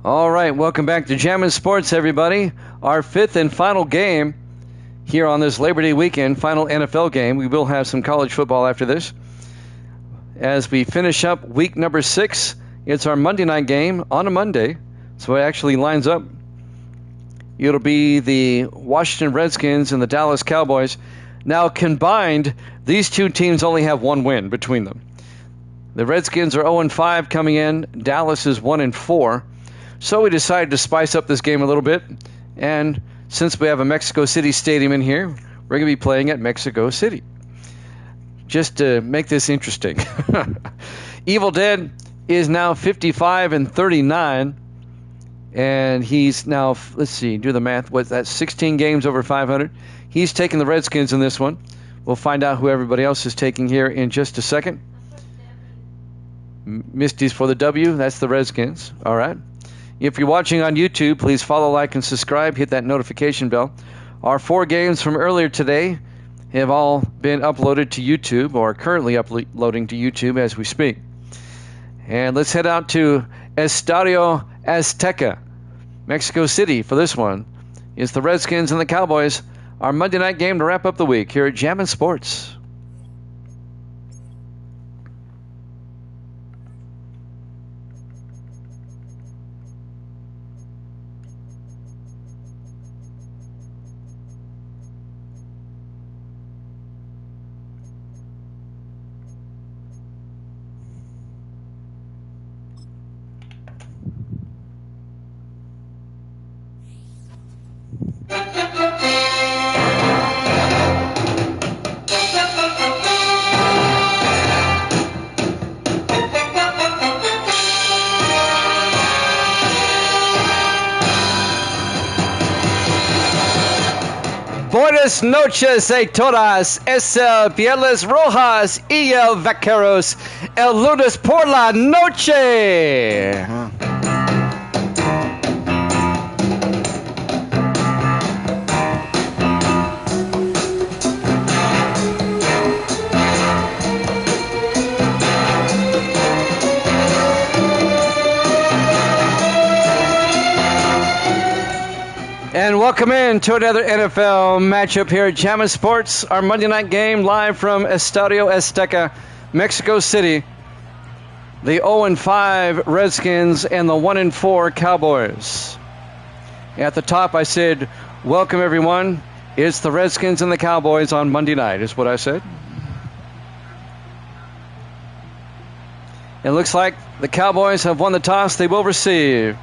All right, welcome back to Jammin' Sports, everybody. Our fifth and final game here on this Labor Day weekend, final NFL game. We will have some college football after this. As we finish up week number 6, it's our Monday night game on a Monday, so it actually lines up. It'll be the Washington Redskins and the Dallas Cowboys. Now, combined, these two teams only have one win between them. The Redskins are 0-5 coming in. Dallas is 1-4. So we decided to spice up this game a little bit. And since we have a Mexico City stadium in here, we're going to be playing at Mexico City. Just to make this interesting. Evil Dead is now 55-39. And he's now, let's see, do the math. What's that? 16 games over 500. He's taking the Redskins in this one. We'll find out who everybody else is taking here in just a second. Misty's for the W. That's the Redskins. All right. If you're watching on YouTube, please follow, like, and subscribe. Hit that notification bell. Our 4 games from earlier today have all been uploaded to YouTube or are currently uploading to YouTube as we speak. And let's head out to Estadio Azteca, Mexico City for this one. It's the Redskins and the Cowboys. Our Monday night game to wrap up the week here at Jammin' Sports. Buenas noches a todas. Es el Pieles Rojas y el Vaqueros. El lunes por la noche. And welcome in to another NFL matchup here at Jammin' Sports, our Monday night game live from Estadio Azteca, Mexico City. The 0-5 Redskins and the 1-4 Cowboys. At the top, I said, welcome everyone. It's the Redskins and the Cowboys on Monday night, is what I said. It looks like the Cowboys have won the toss. They will receive.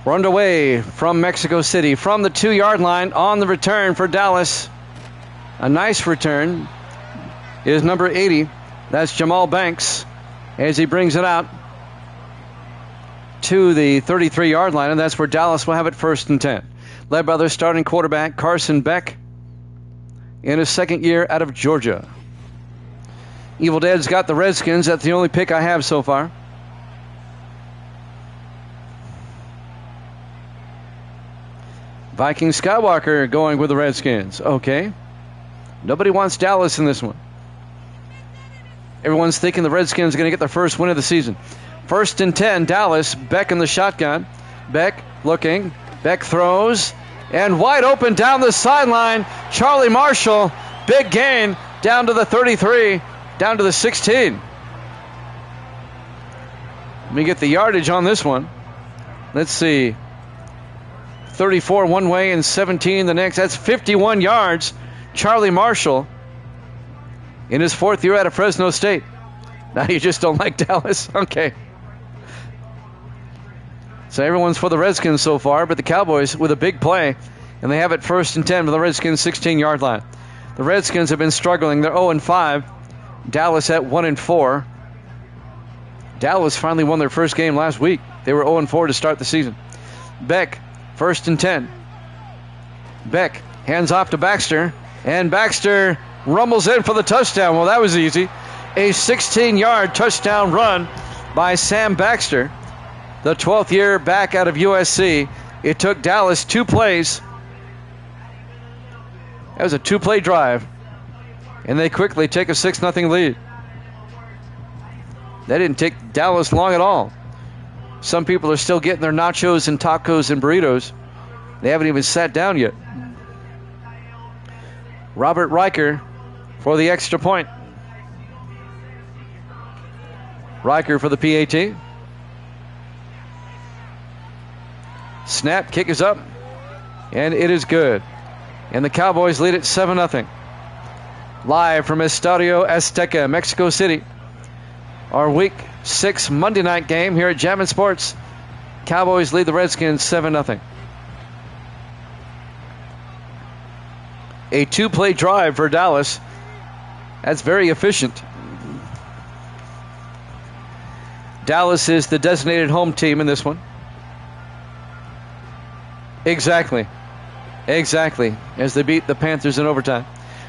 We're underway from Mexico City, from the 2-yard line on the return for Dallas. A nice return is number 80. That's Jamal Banks as he brings it out to the 33-yard line, and that's where Dallas will have it 1st and 10. Led by their starting quarterback, Carson Beck, in his second year out of Georgia. Evil Dead's got the Redskins. That's the only pick I have so far. Viking Skywalker going with the Redskins. Okay. Nobody wants Dallas in this one. Everyone's thinking the Redskins are going to get their first win of the season. 1st and 10, Dallas. Beck in the shotgun. Beck looking. Beck throws. And wide open down the sideline. Charlie Marshall. Big gain down to the 33. Down to the 16. Let me get the yardage on this one. Let's see. 34 one way and 17 the next. That's 51 yards. Charlie Marshall in his 4th year out of Fresno State. Now you just don't like Dallas? Okay. So everyone's for the Redskins so far, but the Cowboys with a big play, and they have it 1st and 10 for the Redskins 16-yard line. The Redskins have been struggling. They're 0-5. Dallas at 1-4. Dallas finally won their first game last week. They were 0-4 to start the season. Beck, 1st and 10. Beck hands off to Baxter, and Baxter rumbles in for the touchdown. Well, that was easy. A 16-yard touchdown run by Sam Baxter, the 12th year back out of USC. It took Dallas 2 plays. That was a 2-play drive, and they quickly take a 6-0 lead. That didn't take Dallas long at all. Some people are still getting their nachos and tacos and burritos. They haven't even sat down yet. Robert Riker for the extra point. Riker for the PAT. Snap, kick is up, and it is good. And the Cowboys lead it 7-0. Live from Estadio Azteca, Mexico City. Our Week 6 Monday night game here at Jammin' Sports. Cowboys lead the Redskins 7-0. A 2-play drive for Dallas. That's very efficient. Dallas is the designated home team in this one. Exactly. As they beat the Panthers in overtime.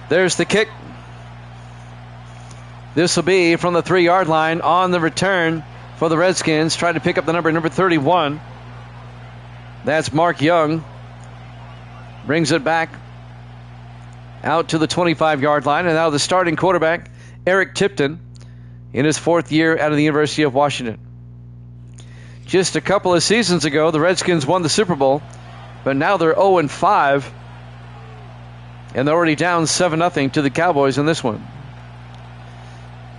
There's the kick. This will be from the 3-yard line on the return for the Redskins. Trying to pick up the number 31. That's Mark Young. Brings it back out to the 25-yard line. And now the starting quarterback, Eric Tipton, in his 4th year out of the University of Washington. Just a couple of seasons ago, the Redskins won the Super Bowl, but now they're 0-5, and they're already down 7-0 to the Cowboys in this one.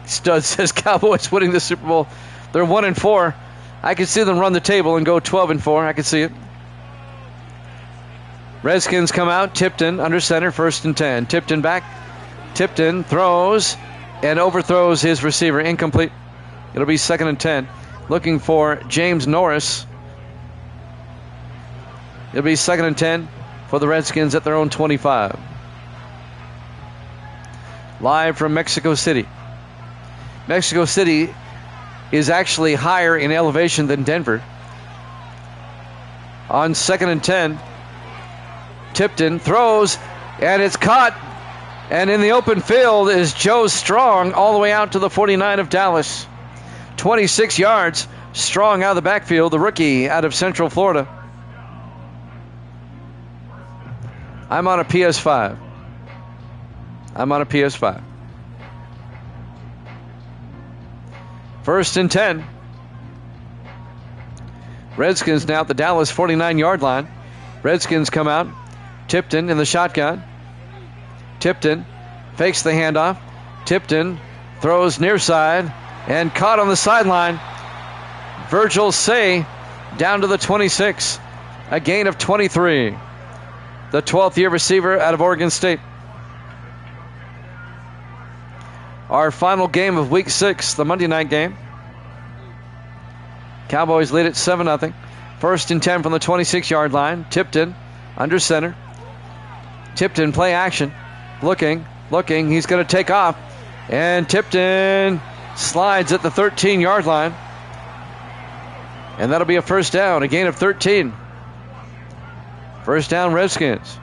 Stud says Cowboys winning the Super Bowl. They're 1-4. I could see them run the table and go 12-4. I could see it. Redskins come out. Tipton under center, 1st and 10. Tipton back. Tipton throws and overthrows his receiver. Incomplete. It'll be 2nd and 10. Looking for James Norris. It'll be 2nd and 10 for the Redskins at their own 25. Live from Mexico City. Mexico City is actually higher in elevation than Denver. On 2nd and 10, Tipton throws, and it's caught. And in the open field is Joe Strong all the way out to the 49 of Dallas. 26 yards. Strong out of the backfield, the rookie out of Central Florida. I'm on a PS5. 1st and 10. Redskins now at the Dallas 49-yard line. Redskins come out. Tipton in the shotgun. Tipton fakes the handoff. Tipton throws near side and caught on the sideline. Virgil Say down to the 26. A gain of 23. The 12th year receiver out of Oregon State. Our final game of Week 6, the Monday night game. Cowboys lead it 7-0. 1st and 10 from the 26-yard line. Tipton under center. Tipton play action. Looking. He's going to take off. And Tipton slides at the 13-yard line. And that'll be a 1st down, a gain of 13. 1st down, Redskins.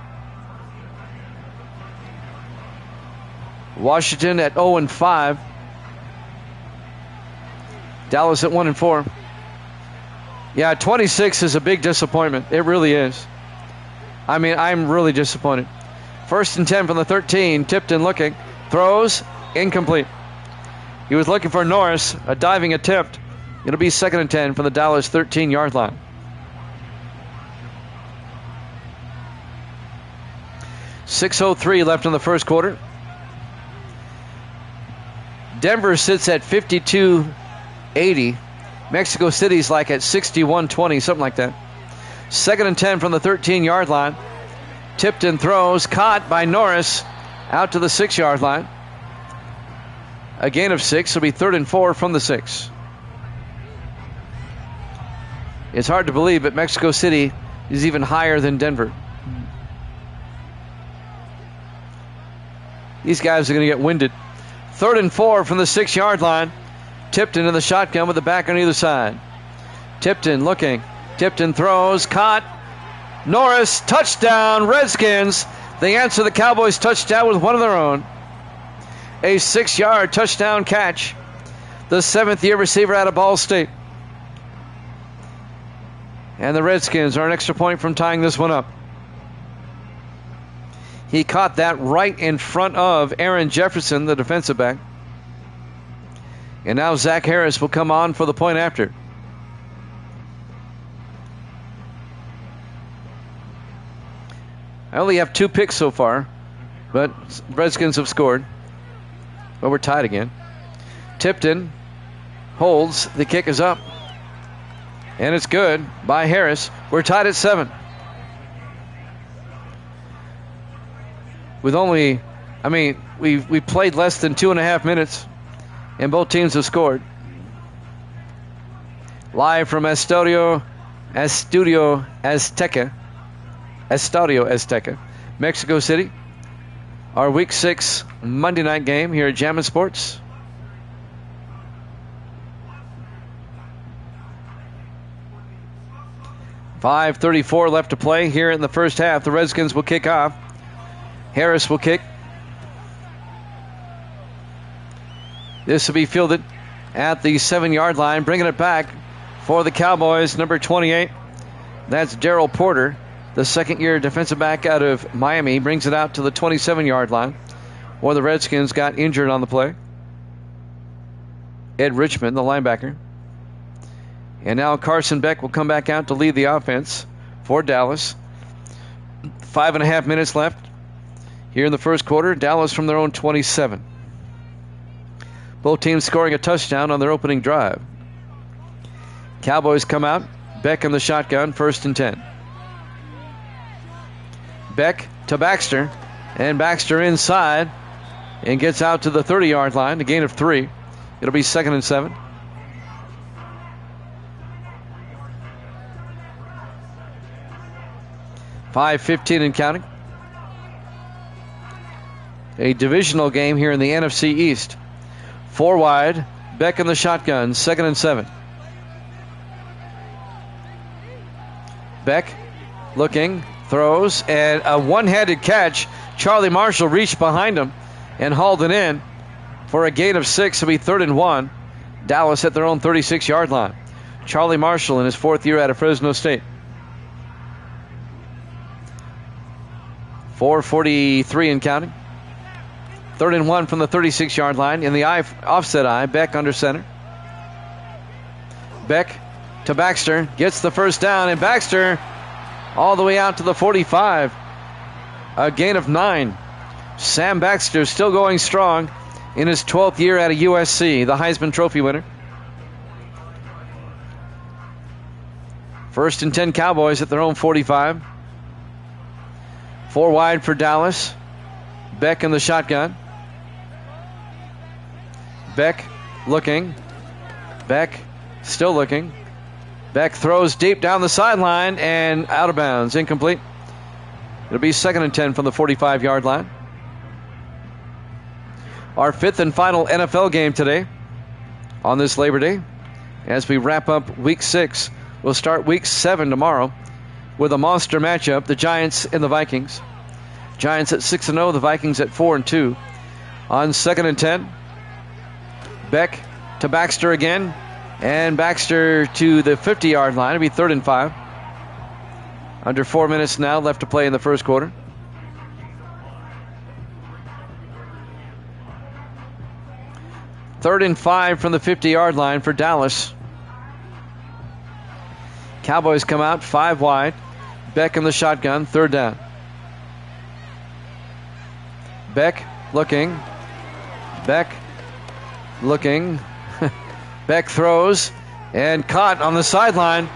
Washington at 0-5. Dallas at 1-4. Yeah, 26 is a big disappointment. It really is. I mean, I'm really disappointed. 1st and 10 from the 13. Tipton looking. Throws. Incomplete. He was looking for Norris. A diving attempt. It'll be 2nd and 10 from the Dallas 13-yard line. .6:03 left in the first quarter. Denver sits at 52-80. Mexico City's like at 61-20, something like that. 2nd and 10 from the 13-yard line. Tipton throws, caught by Norris, out to the 6-yard line. A gain of 6 will be 3rd and 4 from the 6. It's hard to believe, but Mexico City is even higher than Denver. These guys are going to get winded. 3rd and 4 from the 6-yard line. Tipton in the shotgun with the back on either side. Tipton looking. Tipton throws, caught. Norris, touchdown, Redskins. They answer the Cowboys' touchdown with one of their own. A 6-yard touchdown catch. The 7th-year receiver out of Ball State. And the Redskins are an extra point from tying this one up. He caught that right in front of Aaron Jefferson, the defensive back. And now Zach Harris will come on for the point after. I only have 2 picks so far, but Redskins have scored. But we're tied again. Tipton holds. The kick is up. And it's good by Harris. We're tied at 7. With only, we played less than 2.5 minutes, and both teams have scored. Live from Estadio Azteca, Mexico City. Our Week 6 Monday night game here at Jammin' Sports. .5:34 left to play here in the first half. The Redskins will kick off. Harris will kick. This will be fielded at the 7-yard line. Bringing it back for the Cowboys, number 28. That's Darryl Porter, the second-year defensive back out of Miami. Brings it out to the 27-yard line, where the Redskins got injured on the play. Ed Richmond, the linebacker. And now Carson Beck will come back out to lead the offense for Dallas. 5.5 minutes left here in the first quarter. Dallas from their own 27. Both teams scoring a touchdown on their opening drive. Cowboys come out. Beck in the shotgun, 1st and 10. Beck to Baxter. And Baxter inside and gets out to the 30-yard line, a gain of 3. It'll be 2nd and 7. .5:15 and counting. A divisional game here in the NFC East. 4 wide. Beck in the shotgun. 2nd and 7. Beck looking, throws, and a one-handed catch. Charlie Marshall reached behind him and hauled it in for a gain of 6. It'll be 3rd and 1. Dallas at their own 36-yard line. Charlie Marshall in his 4th year out of Fresno State. 4:43 and counting. 3rd and 1 from the 36-yard line. In the offset eye, Beck under center. Beck to Baxter. Gets the first down, and Baxter all the way out to the 45. A gain of 9. Sam Baxter still going strong in his 12th year out of USC, the Heisman Trophy winner. 1st and 10 Cowboys at their own 45. 4 wide for Dallas. Beck in the shotgun. Beck looking. Beck still looking. Beck throws deep down the sideline and out of bounds. Incomplete. It'll be 2nd and 10 from the 45-yard line. Our 5th and final NFL game today on this Labor Day. As we wrap up Week 6, we'll start Week 7 tomorrow with a monster matchup, the Giants and the Vikings. Giants at 6-0, the Vikings at 4-2. On 2nd and 10, Beck to Baxter again, and Baxter to the 50-yard line. It'll be 3rd and 5. Under 4 minutes now left to play in the first quarter. Third and 5 from the 50-yard line for Dallas. Cowboys come out 5 wide. Beck in the shotgun, 3rd down. Beck looking. Beck looking. Beck throws and caught on the sideline.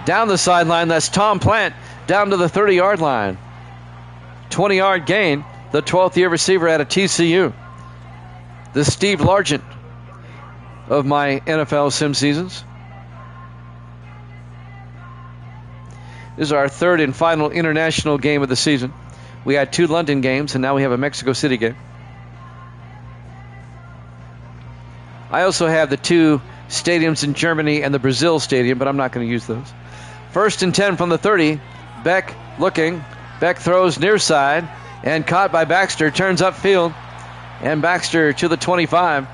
Down the sideline, that's Tom Plant down to the 30-yard line. 20-yard gain, the 12th year receiver out of TCU. The Steve Largent of my NFL sim seasons. This is our 3rd and final international game of the season. We had 2 London games, and now we have a Mexico City game. I also have the 2 stadiums in Germany and the Brazil stadium, but I'm not going to use those. 1st and 10 from the 30. Beck looking. Beck throws near side and caught by Baxter. Turns upfield, and Baxter to the 25.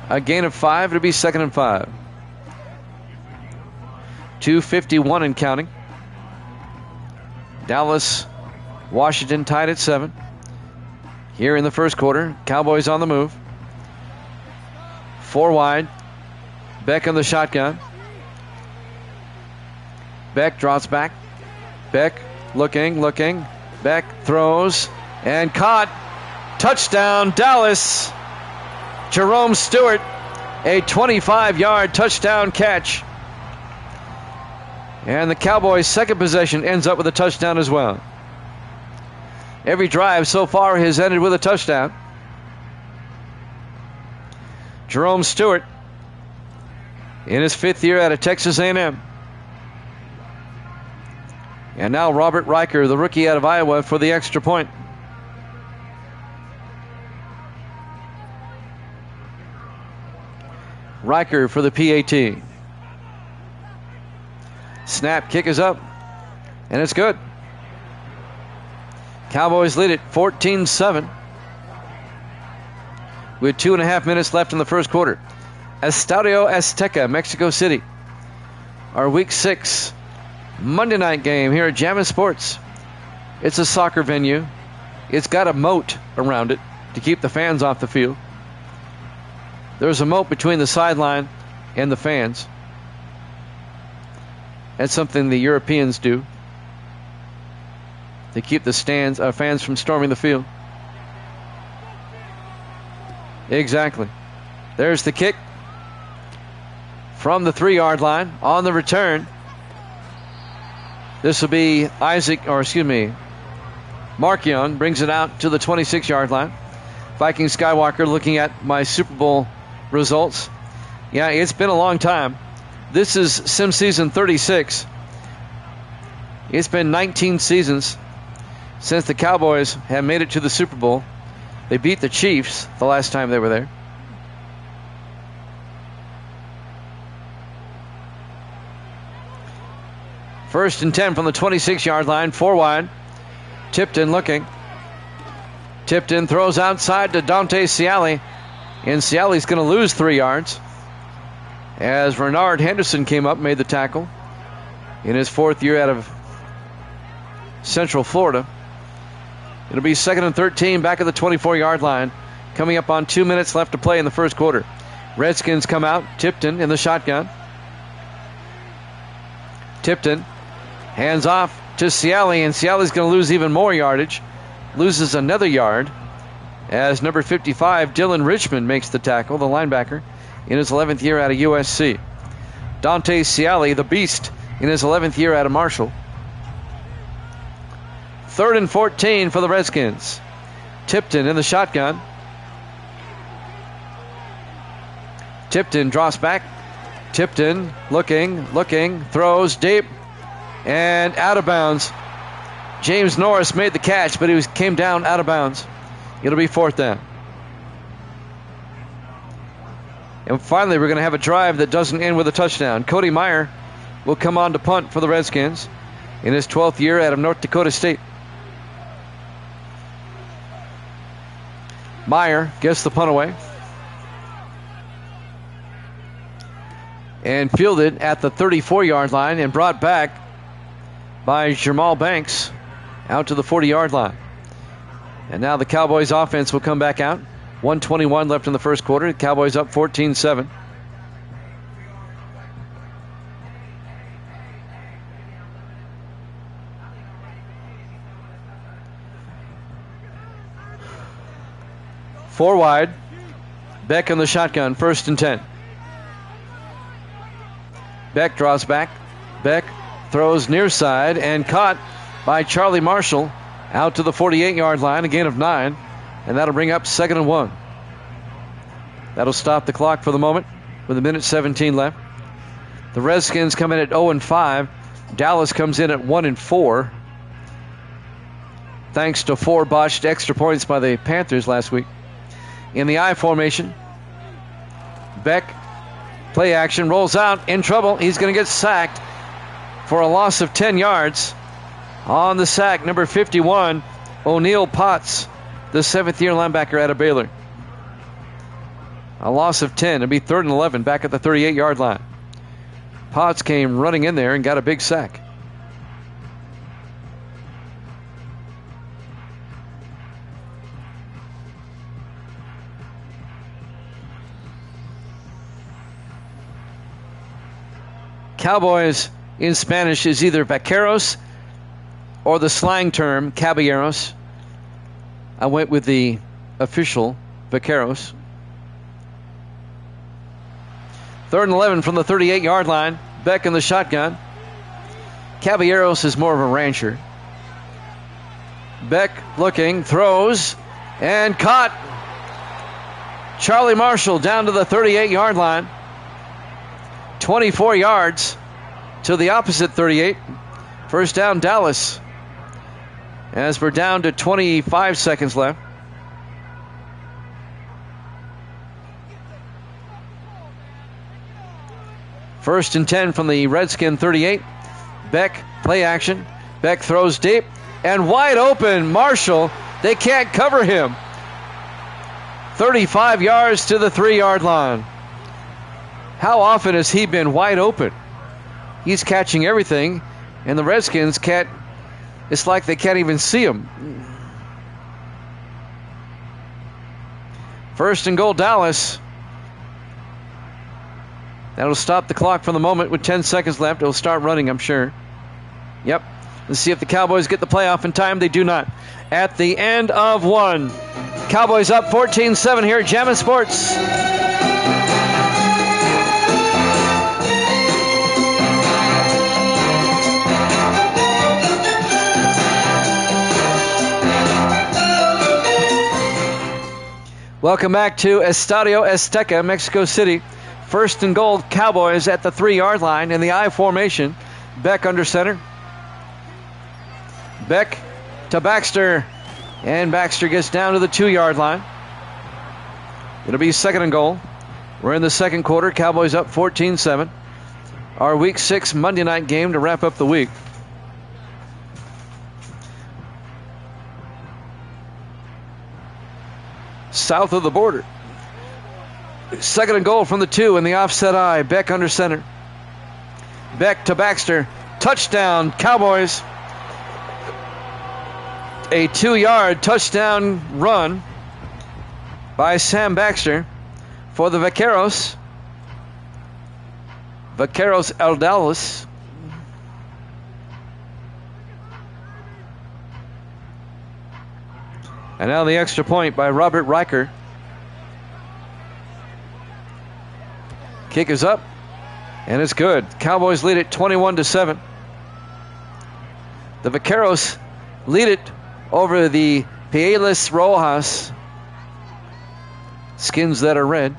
A gain of 5. It'll be 2nd and 5. 2:51 and counting. Dallas, Washington tied at 7. Here in the first quarter, Cowboys on the move. 4 wide. Beck in the shotgun. Beck drops back. Beck looking. Beck throws and caught. Touchdown, Dallas. Jerome Stewart, a 25-yard touchdown catch. And the Cowboys' second possession ends up with a touchdown as well. Every drive so far has ended with a touchdown. Jerome Stewart in his 5th year out of Texas A&M. And now Robert Riker, the rookie out of Iowa, for the extra point. Riker for the PAT. Snap, kick is up, and it's good. Cowboys lead it 14-7 with 2.5 minutes left in the first quarter. Estadio Azteca, Mexico City. Our Week 6 Monday night game here at Jammin' Sports. It's a soccer venue. It's got a moat around it to keep the fans off the field. There's a moat between the sideline and the fans. That's something the Europeans do. They keep the fans from storming the field. Exactly. There's the kick from the 3-yard line on the return. This will be Mark Young brings it out to the 26-yard line. Viking Skywalker looking at my Super Bowl results. Yeah, it's been a long time. This is Sim Season 36. It's been 19 seasons since the Cowboys have made it to the Super Bowl. They beat the Chiefs the last time they were there. First and 10 from the 26-yard line, 4 wide. Tipton looking. Tipton throws outside to Dante Ciali. And Ciali's going to lose 3 yards. As Renard Henderson came up, made the tackle. In his 4th year out of Central Florida. It'll be 2nd and 13 back at the 24-yard line. Coming up on 2 minutes left to play in the first quarter. Redskins come out. Tipton in the shotgun. Tipton hands off to Ciali, and Ciali's going to lose even more yardage. Loses another yard as number 55, Dylan Richmond, makes the tackle, the linebacker, in his 11th year out of USC. Dante Ciali, the beast, in his 11th year out of Marshall. 3rd and 14 for the Redskins. Tipton in the shotgun. Tipton draws back. Tipton looking, throws deep, and out of bounds. James Norris made the catch, but he came down out of bounds. It'll be 4th down. And finally, we're going to have a drive that doesn't end with a touchdown. Cody Meyer will come on to punt for the Redskins in his 12th year out of North Dakota State. Meyer gets the punt away and fielded at the 34-yard line and brought back by Jamal Banks out to the 40-yard line. And now the Cowboys offense will come back out. 1:21 left in the first quarter. The Cowboys up 14-7. Four wide. Beck in the shotgun. 1st and 10. Beck draws back. Beck throws near side and caught by Charlie Marshall out to the 48-yard line, a gain of 9, and that'll bring up 2nd and 1. That'll stop the clock for the moment with 1:17 left. The Redskins come in at 0-5. Dallas comes in at 1-4, thanks to 4 botched extra points by the Panthers last week. In the I formation, Beck, play action, rolls out, in trouble. He's going to get sacked for a loss of 10 yards. On the sack, number 51, O'Neal Potts, the 7th-year linebacker out of Baylor. A loss of 10. It'll be 3rd and 11 back at the 38-yard line. Potts came running in there and got a big sack. Cowboys in Spanish is either vaqueros or the slang term, caballeros. I went with the official, vaqueros. 3rd and 11 from the 38-yard line. Beck in the shotgun. Caballeros is more of a rancher. Beck looking, throws, and caught. Charlie Marshall down to the 38-yard line. 24 yards to the opposite 38. First down, Dallas. As we're down to 25 seconds left. First and 10 from the Redskin 38. Beck, play action. Beck throws deep and wide open. Marshall, they can't cover him. 35 yards to the 3-yard line. How often has he been wide open? He's catching everything, and the Redskins can't. It's like they can't even see him. First and goal, Dallas. That'll stop the clock for the moment with 10 seconds left. It'll start running, I'm sure. Yep. Let's see if the Cowboys get the playoff in time. They do not. At the end of one. Cowboys up 14-7 here at Jammin' Sports. Welcome back to Estadio Azteca, Mexico City. First and goal, Cowboys at the 3-yard line in the I formation. Beck under center. Beck to Baxter. And Baxter gets down to the 2-yard line. It'll be second and goal. We're in the second quarter. Cowboys up 14-7. Our Week 6 Monday night game to wrap up the week. South of the border. Second and goal from the 2 in the offset I. Beck under center. Beck to Baxter. Touchdown, Cowboys. A 2-yard touchdown run by Sam Baxter for the Vaqueros. Vaqueros El Dallas. And now the extra point by Robert Riker. Kick is up, and it's good. Cowboys lead it 21-7. The Vaqueros lead it over the Pieles Rojas, skins that are red.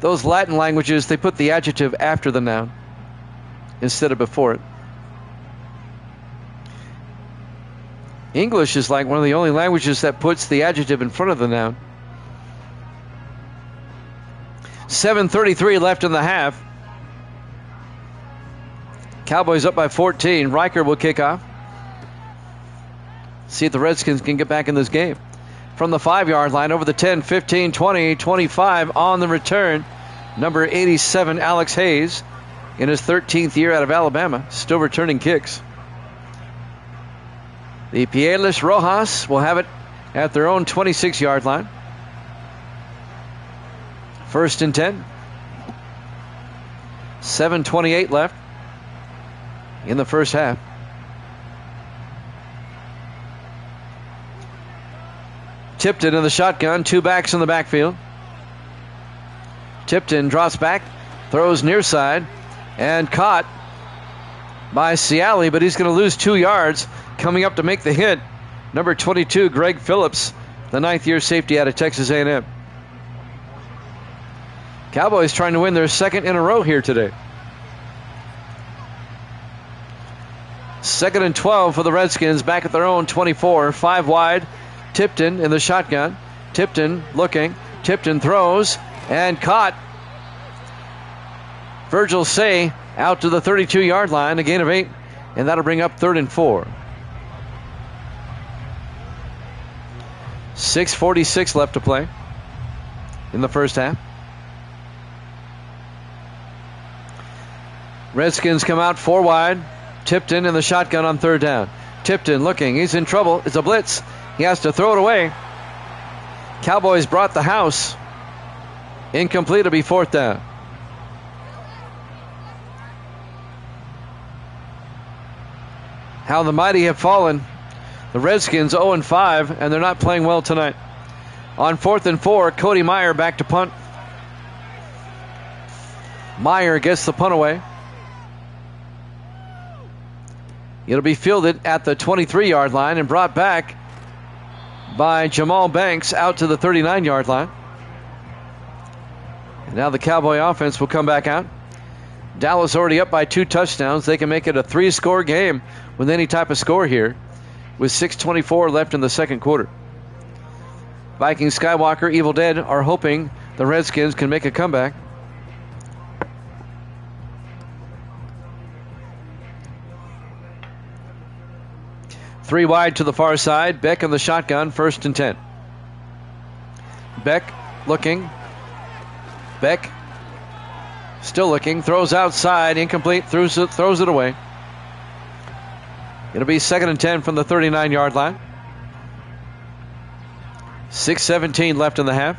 Those Latin languages, they put the adjective after the noun instead of before it. English is like one of the only languages that puts the adjective in front of the noun. 7:33 left in the half. Cowboys up by 14. Riker will kick off. See if the Redskins can get back in this game. From the 5-yard line over the 10, 15, 20, 25 on the return. Number 87, Alex Hayes, in his 13th year out of Alabama, still returning kicks. The Pieles Rojas will have it at their own 26-yard line. First and 10. 7:28 left in the first half. Tipton in the shotgun, 2 backs in the backfield. Tipton drops back, throws near side, and caught by Ciali, but he's going to lose 2 yards. Coming up to make the hit, number 22, Greg Phillips, the 9th-year safety out of Texas A&M. Cowboys trying to win their second in a row here today. Second and 12 for the Redskins, back at their own 24, 5 wide. Tipton in the shotgun. Tipton looking. Tipton throws and caught. Virgil Say out to the 32-yard line, a gain of 8, and that'll bring up 3rd and 4. 6:46 left to play in the first half. Redskins come out 4 wide. Tipton in the shotgun on 3rd down. Tipton looking. He's in trouble. It's a blitz. He has to throw it away. Cowboys brought the house. Incomplete. It'll be 4th down. how the mighty have fallen. The Redskins 0-5, and they're not playing well tonight. On 4th and 4, Cody Meyer back to punt. Meyer gets the punt away. It'll be fielded at the 23-yard line and brought back by Jamal Banks out to the 39-yard line. And now the Cowboy offense will come back out. Dallas already up by 2 touchdowns. They can make it a 3-score game with any type of score here, with 6:24 left in the second quarter. Viking Skywalker, Evil Dead are hoping the Redskins can make a comeback. Three wide to the far side. Beck in the shotgun, 1st and 10. Beck looking. Beck still looking. Throws outside. Incomplete. Throws it away. It'll be 2nd and 10 from the 39-yard line. 6:17 left in the half.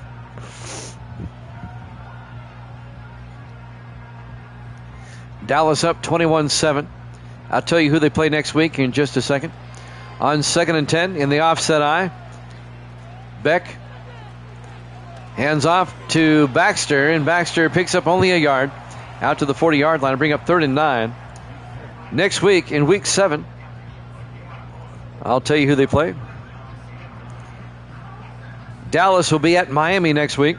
Dallas up 21-7. I'll tell you who they play next week in just a second. On 2nd and 10 in the offset eye, Beck hands off to Baxter, and Baxter picks up only a yard out to the 40-yard line to bring up 3rd and 9. Next week, in week 7, I'll tell you who they play. Dallas will be at Miami next week,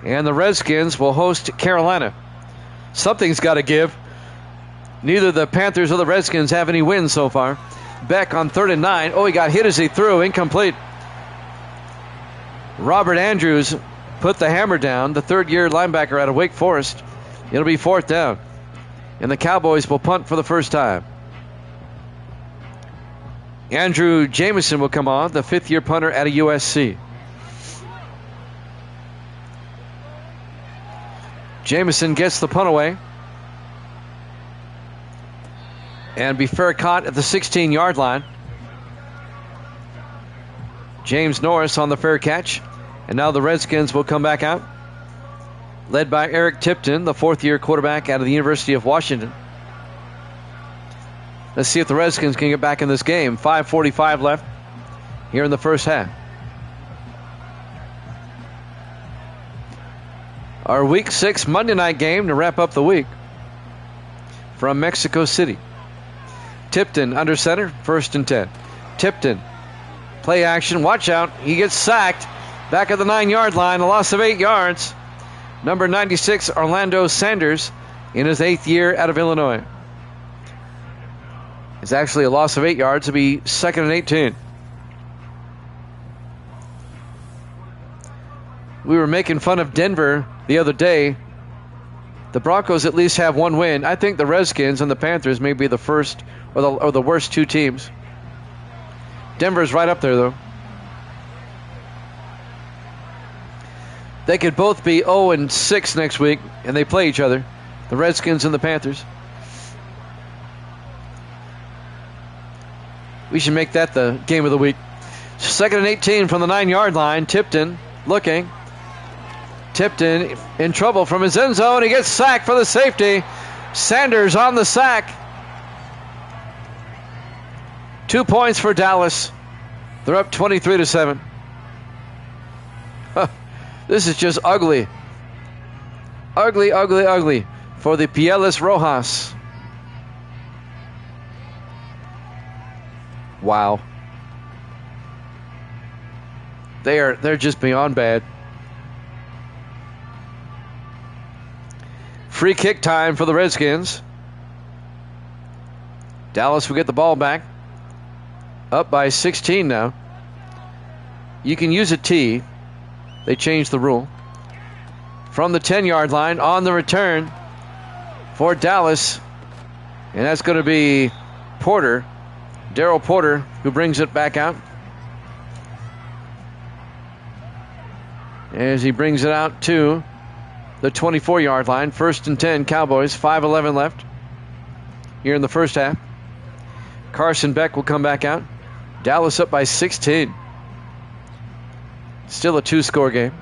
and the Redskins will host Carolina. Something's got to give. Neither the Panthers or the Redskins have any wins so far. Beck on 3rd and 9. Oh, he got hit as he threw. Incomplete. Robert Andrews put the hammer down, the 3rd-year linebacker out of Wake Forest. It'll be 4th down, and the Cowboys will punt for the first time. Andrew Jamison will come on, the 5th-year punter out of USC. Jamison gets the punt away. And be fair caught at the 16-yard line. James Norris on the fair catch. And now the Redskins will come back out, led by Eric Tipton, the 4th-year quarterback out of the University of Washington. Let's see if the Redskins can get back in this game. 5:45 left here in the first half. Our Week 6 Monday night game to wrap up the week from Mexico City. Tipton under center, 1st and 10. Tipton, play action, watch out. He gets sacked back at the 9-yard line, a loss of 8 yards. Number 96, Orlando Sanders, in his 8th year out of Illinois. It's actually a loss of 8 yards. It'll be 2nd and 18. We were making fun of Denver the other day. The Broncos at least have 1 win. I think the Redskins and the Panthers may be the first or the worst 2 teams. Denver's right up there, though. They could both be 0-6 next week, and they play each other, the Redskins and the Panthers. We should make that the game of the week. 2nd and 18 from the 9-yard line. Tipton looking. Tipton in trouble from his end zone. He gets sacked for the safety. Sanders on the sack. 2 points for Dallas. They're up 23-7. This is just ugly. Ugly, ugly, ugly for the Pieles Rojas. Wow. They're just beyond bad. Free kick time for the Redskins. Dallas will get the ball back. Up by 16 now. You can use a tee. They changed the rule. From the 10-yard line on the return for Dallas. And that's going to be Porter. Darryl Porter, who brings it back out. As he brings it out to the 24-yard line. 1st and 10, Cowboys. 5:11 left here in the first half. Carson Beck will come back out. Dallas up by 16. Still a 2-score game.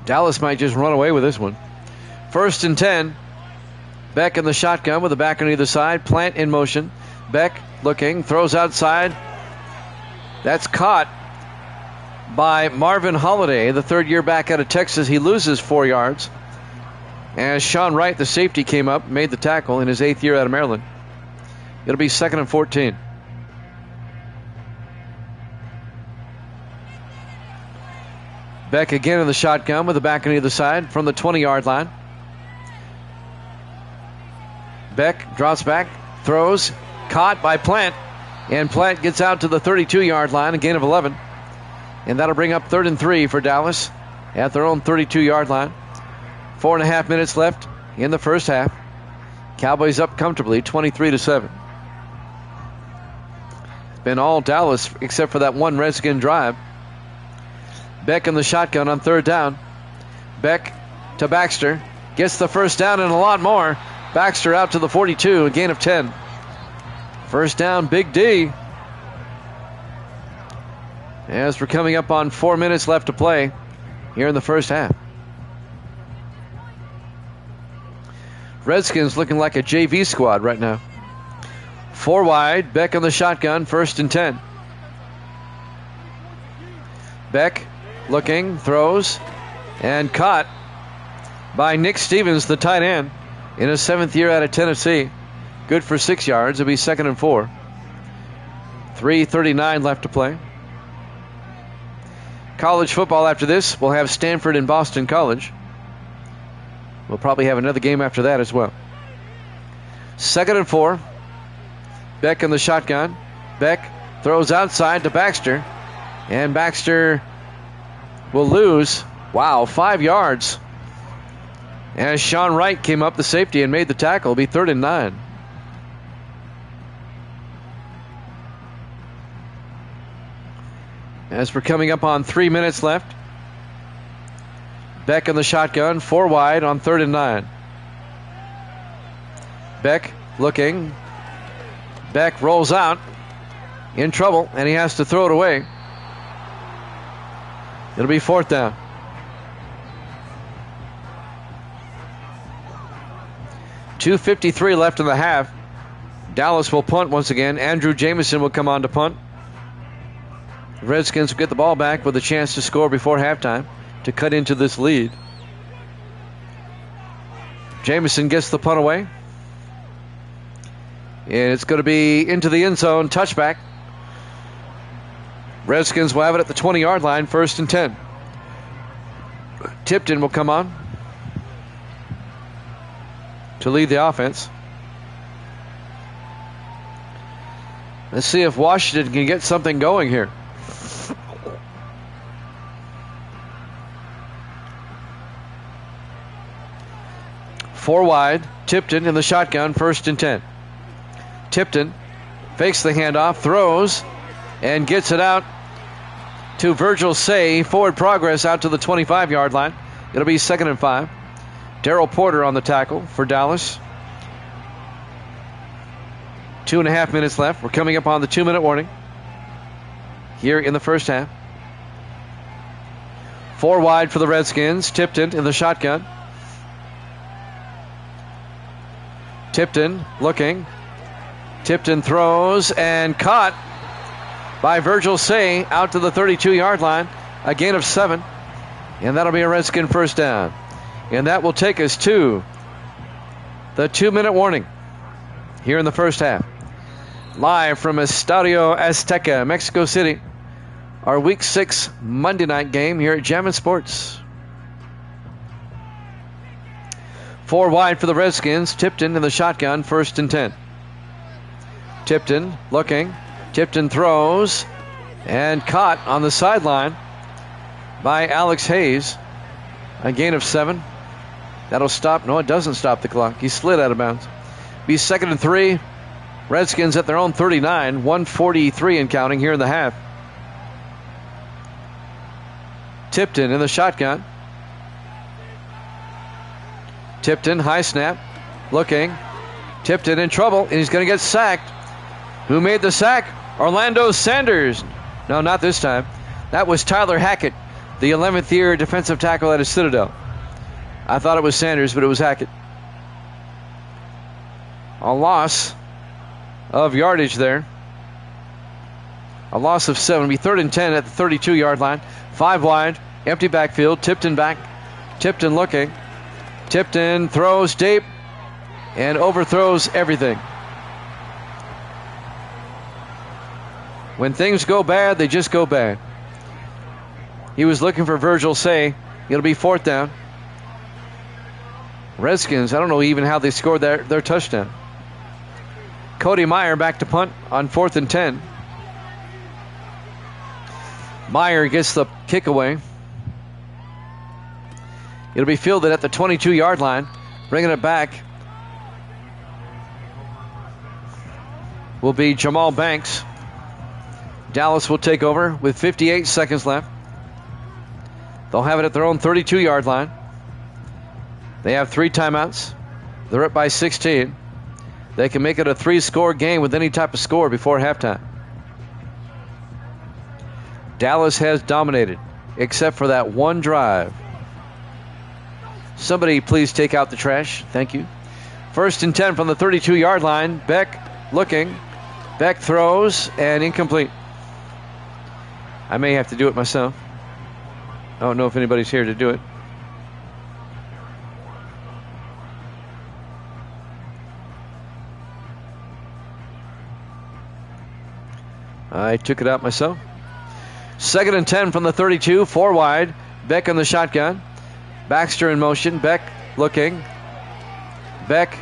Dallas might just run away with this one. 1st and 10 Beck in the shotgun with the back on either side. Plant in motion. Beck looking, throws outside. That's caught by Marvin Holliday, the third-year back out of Texas. He loses 4 yards. As Sean Wright, the safety, came up, made the tackle in his 8th year out of Maryland. It'll be 2nd and 14. Beck again in the shotgun with the back on either side from the 20-yard line. Beck drops back, throws, caught by Plant, and Plant gets out to the 32-yard line, a gain of 11. And that'll bring up 3rd and 3 for Dallas at their own 32-yard line. 4.5 minutes left in the first half. Cowboys up comfortably, 23-7. It's been all Dallas except for that one Redskin drive. Beck in the shotgun on 3rd down. Beck to Baxter. Gets the first down and a lot more. Baxter out to the 42, a gain of 10. First down, Big D. As we're coming up on 4 minutes left to play here in the first half. Redskins looking like a JV squad right now. 4 wide, Beck on the shotgun, 1st and 10. Beck looking, throws, and caught by Nick Stevens, the tight end, in his 7th year out of Tennessee. Good for 6 yards. It'll be 2nd and 4. 3:39 left to play. College football after this. We'll have Stanford and Boston College. We'll probably have another game after that as well. 2nd and 4. Beck in the shotgun. Beck throws outside to Baxter. And Baxter will lose, 5 yards. As Sean Wright came up, the safety, and made the tackle. It'll be 3rd and 9. As we're coming up on 3 minutes left. Beck in the shotgun, 4 wide on 3rd and 9. Beck looking. Beck rolls out. In trouble, and he has to throw it away. It'll be 4th down. .253 left in the half. Dallas will punt once again. Andrew Jamison will come on to punt. The Redskins will get the ball back with a chance to score before halftime to cut into this lead. Jamison gets the punt away. And it's going to be into the end zone, touchback. Redskins will have it at the 20-yard line, 1st and 10. Tipton will come on to lead the offense. Let's see if Washington can get something going here. Four wide, Tipton in the shotgun, 1st and 10. Tipton fakes the handoff, throws, and gets it out to Virgil Say. Forward progress out to the 25-yard line. It'll be 2nd and 5. Darrell Porter on the tackle for Dallas. 2.5 minutes left. We're coming up on the 2-minute warning here in the first half. 4 wide for the Redskins. Tipton in the shotgun. Tipton looking. Tipton throws and caught by Virgil Say out to the 32-yard line. A gain of 7. And that'll be a Redskin first down. And that will take us to the 2-minute warning here in the first half. Live from Estadio Azteca, Mexico City. Our Week 6 Monday night game here at Jammin' Sports. 4 wide for the Redskins. Tipton in the shotgun, 1st and 10. Tipton looking. Tipton throws and caught on the sideline by Alex Hayes. A gain of 7. That'll stop. No, it doesn't stop the clock. He slid out of bounds. Be 2nd and 3. Redskins at their own 39. 1:43 and counting here in the half. Tipton in the shotgun. Tipton, high snap. Looking. Tipton in trouble, and he's going to get sacked. Who made the sack? Orlando Sanders. No, not this time. That was Tyler Hackett, the 11th year defensive tackle at a Citadel. I thought it was Sanders, but it was Hackett. A loss of yardage there. A loss of 7. It'll be 3rd and 10 at the 32-yard line. 5 wide. Empty backfield. Tipton back. Tipton looking. Tipton throws deep and overthrows everything. When things go bad, they just go bad. He was looking for Virgil Say. It'll be 4th down. Redskins, I don't know even how they scored their touchdown. Cody Meyer back to punt on 4th and 10. Meyer gets the kick away. It'll be fielded at the 22-yard line. Bringing it back will be Jamal Banks. Dallas will take over with 58 seconds left. They'll have it at their own 32-yard line. They have 3 timeouts. They're up by 16. They can make it a 3-score game with any type of score before halftime. Dallas has dominated, except for that one drive. Somebody please take out the trash. Thank you. 1st and 10 from the 32-yard line. Beck looking. Beck throws and incomplete. I may have to do it myself. I don't know if anybody's here to do it. I took it out myself. 2nd and 10 from the 32, 4 wide. Beck on the shotgun. Baxter in motion. Beck looking. Beck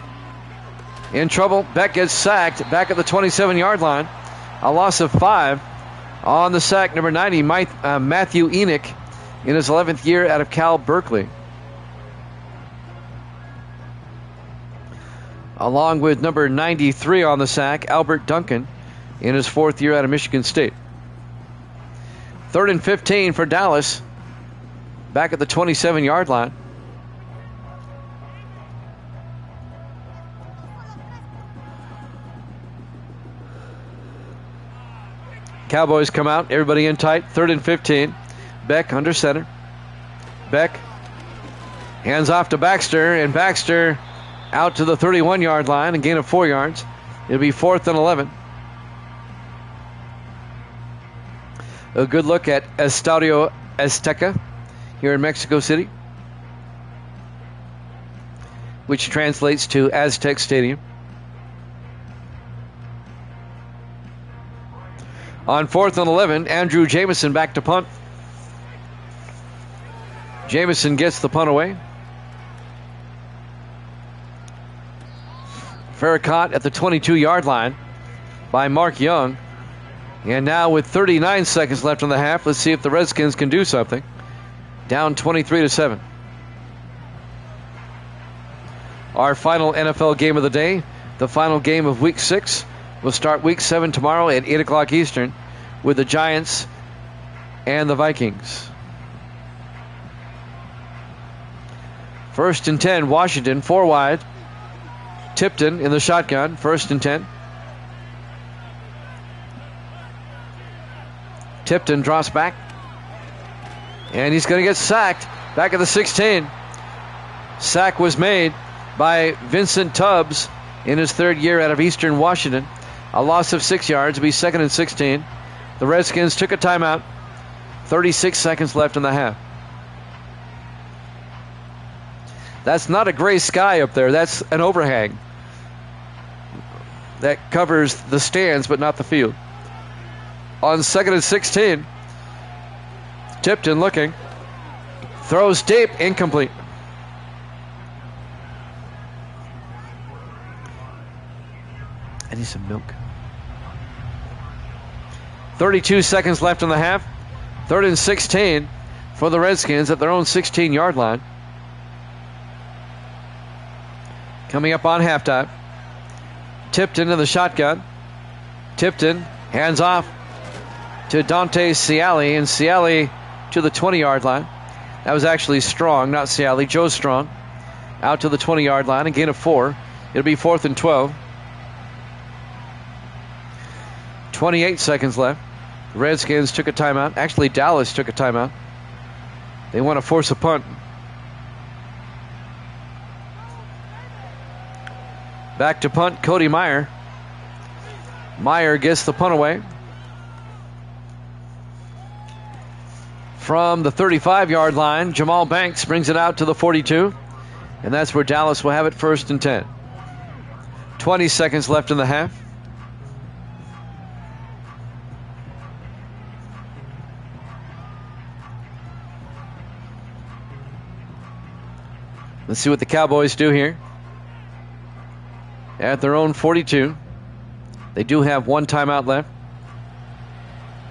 in trouble. Beck gets sacked back at the 27-yard line. A loss of 5 on the sack. Number 90, Matthew Enoch, in his 11th year out of Cal Berkeley. Along with number 93 on the sack, Albert Duncan, in his 4th year out of Michigan State. 3rd and 15 for Dallas, back at the 27-yard line. Cowboys come out, everybody in tight. 3rd and 15. Beck under center. Beck hands off to Baxter, and Baxter out to the 31-yard line, a gain of 4 yards. It'll be 4th and 11. A good look at Estadio Azteca here in Mexico City, which translates to Aztec Stadium. On 4th and 11, Andrew Jamison back to punt. Jamison gets the punt away. Farrakhan at the 22-yard line by Mark Young. And now with 39 seconds left in the half, let's see if the Redskins can do something. Down 23-7. Our final NFL game of the day, the final game of Week 6. We'll start Week 7 tomorrow at 8 o'clock Eastern with the Giants and the Vikings. 1st and 10, Washington, 4 wide. Tipton in the shotgun, 1st and 10. Tipton drops back, and he's going to get sacked back at the 16. Sack was made by Vincent Tubbs in his 3rd year out of Eastern Washington. A loss of 6 yards. It'll be 2nd and 16. The Redskins took a timeout. 36 seconds left in the half. That's not a gray sky up there. That's an overhang that covers the stands but not the field. On 2nd and 16, Tipton looking. Throws deep, incomplete. I need some milk. 32 seconds left in the half. 3rd and 16 for the Redskins at their own 16-yard line. Coming up on halftime. Tipton in the shotgun. Tipton hands off to Dante Ciali, and Ciali to the 20-yard line. That was actually Strong, not Ciali. Joe Strong out to the 20-yard line, a gain of 4. It'll be 4th and 12. 28 seconds left. The Redskins took a timeout. Actually, Dallas took a timeout. They want to force a punt. Back to punt, Cody Meyer. Meyer gets the punt away. From the 35-yard line, Jamal Banks brings it out to the 42. And that's where Dallas will have it, 1st and 10. 20 seconds left in the half. Let's see what the Cowboys do here. At their own 42. They do have one timeout left.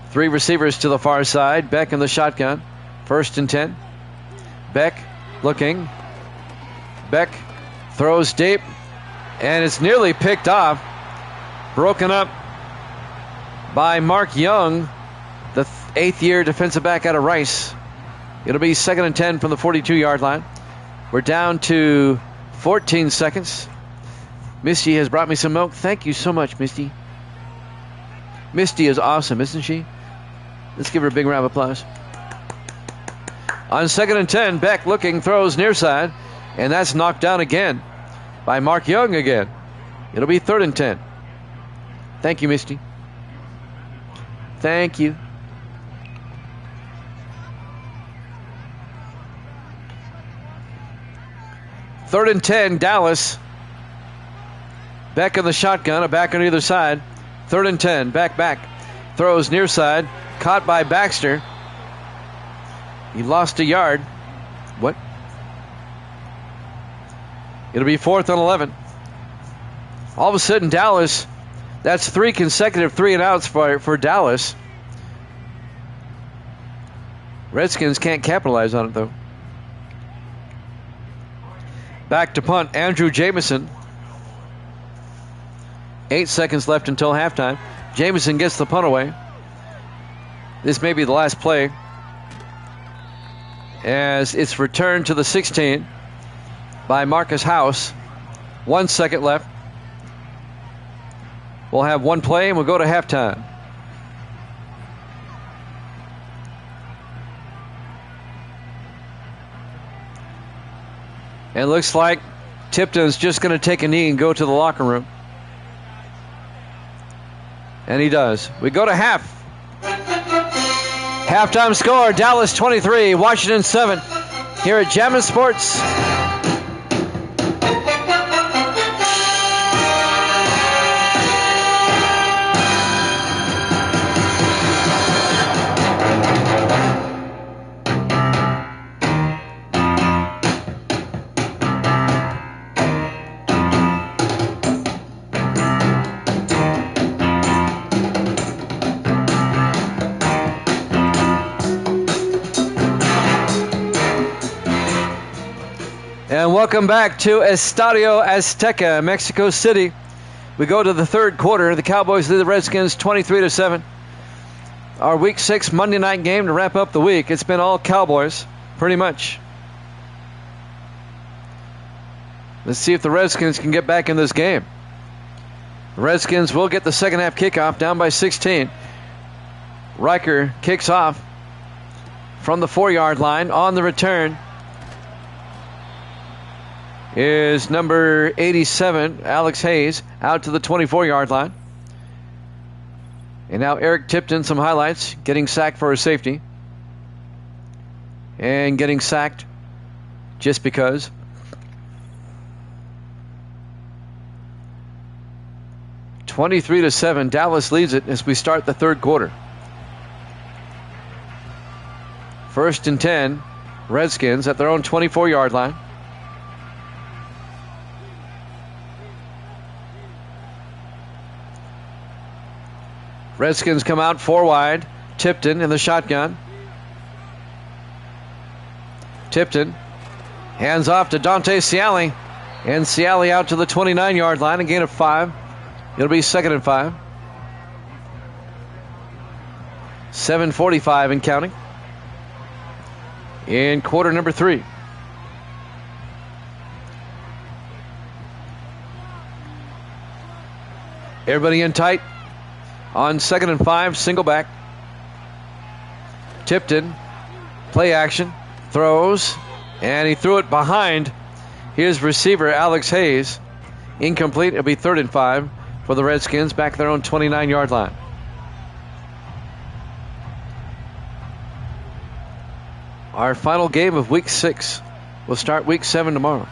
3 receivers to the far side. Beck in the shotgun. 1st and 10. Beck looking. Beck throws deep. And it's nearly picked off. Broken up by Mark Young, the 8th-year defensive back out of Rice. It'll be 2nd and 10 from the 42-yard line. We're down to 14 seconds. Misty has brought me some milk. Thank you so much, Misty. Misty is awesome, isn't she? Let's give her a big round of applause. On 2nd and 10, Beck looking, throws near side, and that's knocked down again by Mark Young again. It'll be 3rd and 10. Thank you, Misty. Thank you. Third and 10, Dallas. Beck in the shotgun, a back on either side. 3rd and 10, back. Throws near side, caught by Baxter. He lost a yard. What? It'll be 4th and 11. All of a sudden, Dallas, that's 3 consecutive 3-and-outs for Dallas. Redskins can't capitalize on it, though. Back to punt, Andrew Jamison. 8 seconds left until halftime. Jamison gets the punt away. This may be the last play, as it's returned to the 16 by Marcus House. 1 second left. We'll have one play and we'll go to halftime. And it looks like Tipton's just going to take a knee and go to the locker room. And he does. We go to half. Halftime score, Dallas 23, Washington 7. Here at Jammin' Sports. And welcome back to Estadio Azteca, Mexico City. We go to the third quarter. The Cowboys lead the Redskins 23-7. Our Week 6 Monday night game to wrap up the week. It's been all Cowboys, pretty much. Let's see if the Redskins can get back in this game. The Redskins will get the second half kickoff, down by 16. Riker kicks off from the 4-yard line. On the return is number 87, Alex Hayes, out to the 24-yard line. And now Eric Tipton, some highlights, getting sacked for a safety. And getting sacked just because. (23-7), Dallas leads it as we start the third quarter. 1st and 10, Redskins at their own 24-yard line. Redskins come out 4 wide. Tipton in the shotgun. Tipton hands off to Dante Ciali. And Ciali out to the 29-yard line. A gain of 5. It'll be 2nd and 5. 7:45 and counting. In quarter number 3. Everybody in tight. On 2nd and 5, single back. Tipton, play action, throws, and he threw it behind his receiver, Alex Hayes. Incomplete. It'll be 3rd and 5 for the Redskins back at their own 29-yard line. Our final game of Week 6. We'll start Week 7 tomorrow.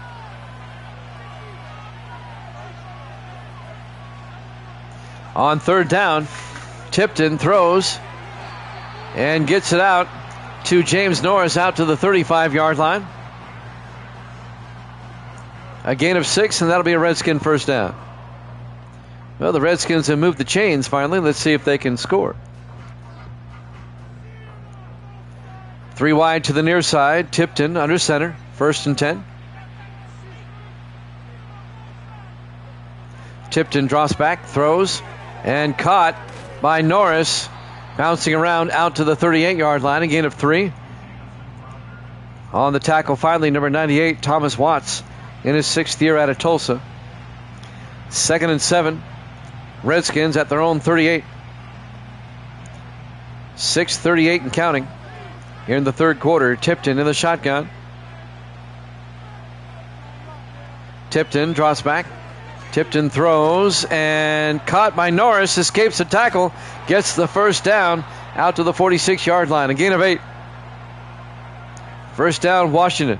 On 3rd down, Tipton throws and gets it out to James Norris out to the 35-yard line. A gain of 6, and that'll be a Redskin first down. Well, the Redskins have moved the chains finally. Let's see if they can score. 3 wide to the near side. Tipton under center. 1st and 10. Tipton drops back, throws, and caught by Norris. Bouncing around out to the 38-yard line. A gain of 3. On the tackle, finally, number 98, Thomas Watts, in his 6th year out of Tulsa. 2nd and 7. Redskins at their own 38. 6:38 and counting. Here in the 3rd quarter, Tipton in the shotgun. Tipton drops back. Tipton throws and caught by Norris. Escapes the tackle. Gets the first down out to the 46-yard line. A gain of 8. First down, Washington.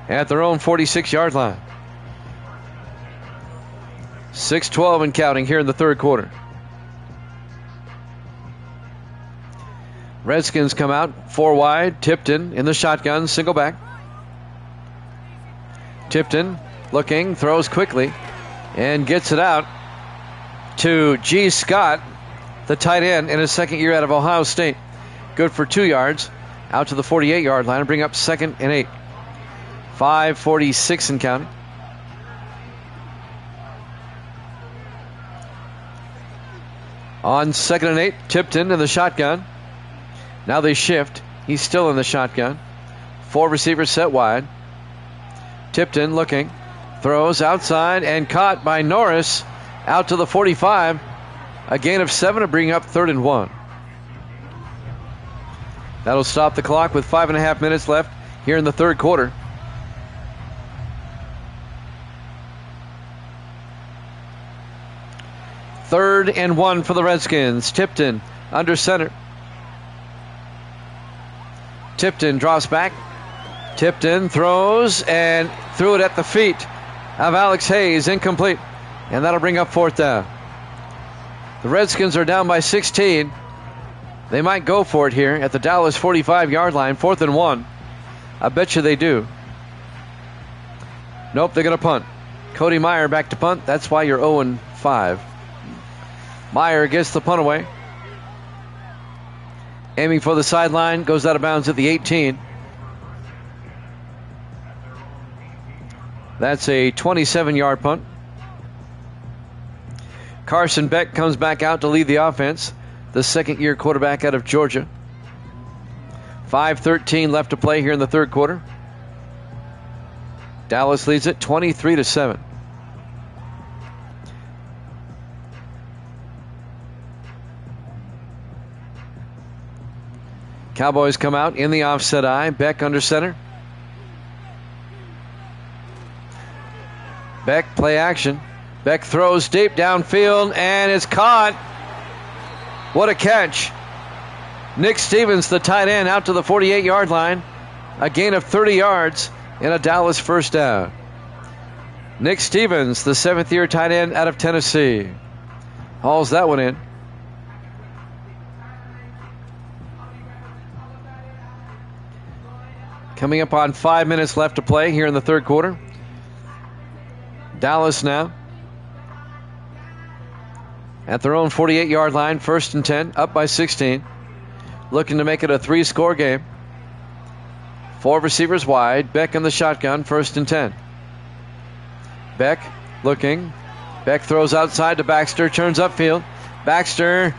At their own 46-yard line. 6:12 and counting here in the 3rd quarter. Redskins come out 4 wide. Tipton in the shotgun, single back. Tipton looking, throws quickly, and gets it out to G. Scott, the tight end in his 2nd year out of Ohio State. Good for 2 yards out to the 48-yard line and bring up 2nd and 8. 5:46 and counting. On 2nd and 8, Tipton in the shotgun. Now they shift. He's still in the shotgun. 4 receivers set wide. Tipton looking. Throws outside and caught by Norris out to the 45. A gain of 7 to bring up 3rd and 1. That'll stop the clock with 5.5 minutes left here in the 3rd quarter. Third and 1 for the Redskins. Tipton under center. Tipton drops back. Tipton throws and threw it at the feet of Alex Hayes. Incomplete. And that'll bring up 4th down. The Redskins are down by 16. They might go for it here at the Dallas 45-yard line. 4th and 1. I bet you they do. Nope, they're going to punt. Cody Meyer back to punt. That's why you're 0-5. Meyer gets the punt away. Aiming for the sideline. Goes out of bounds at the 18. That's a 27-yard punt. Carson Beck comes back out to lead the offense. The 2nd-year quarterback out of Georgia. 5:13 left to play here in the 3rd quarter. Dallas leads it 23-7. Cowboys come out in the offset eye. Beck under center. Beck play action. Beck throws deep downfield and it's caught. What a catch. Nick Stevens, the tight end, out to the 48-yard line. A gain of 30 yards and a Dallas first down. Nick Stevens, the 7th-year tight end out of Tennessee. Hauls that one in. Coming up on 5 minutes left to play here in the 3rd quarter. Dallas now at their own 48-yard line, 1st and 10, up by 16. Looking to make it a 3-score game. 4 receivers wide. Beck in the shotgun, 1st and 10. Beck looking. Beck throws outside to Baxter, turns upfield. Baxter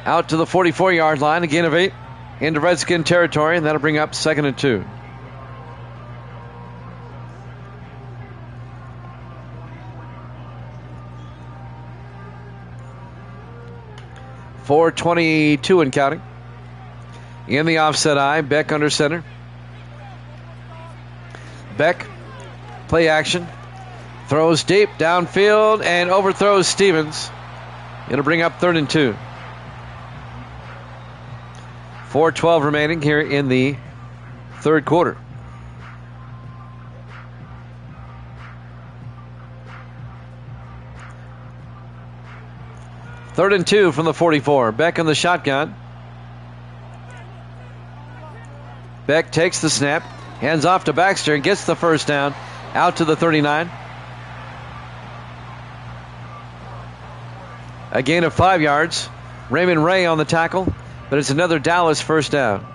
out to the 44-yard line, a gain of 8 into Redskin territory, and that'll bring up 2nd and 2. .422 and counting. In the offset eye, Beck under center. Beck Play action. Throws deep downfield and overthrows Stevens. It'll bring up 3rd and 2. 4:12 remaining here in the third quarter. Third and 2 from the 44. Beck in the shotgun. Beck takes the snap, hands off to Baxter and gets the first down out to the 39. A gain of 5 yards. Raymond Ray on the tackle, but it's another Dallas first down.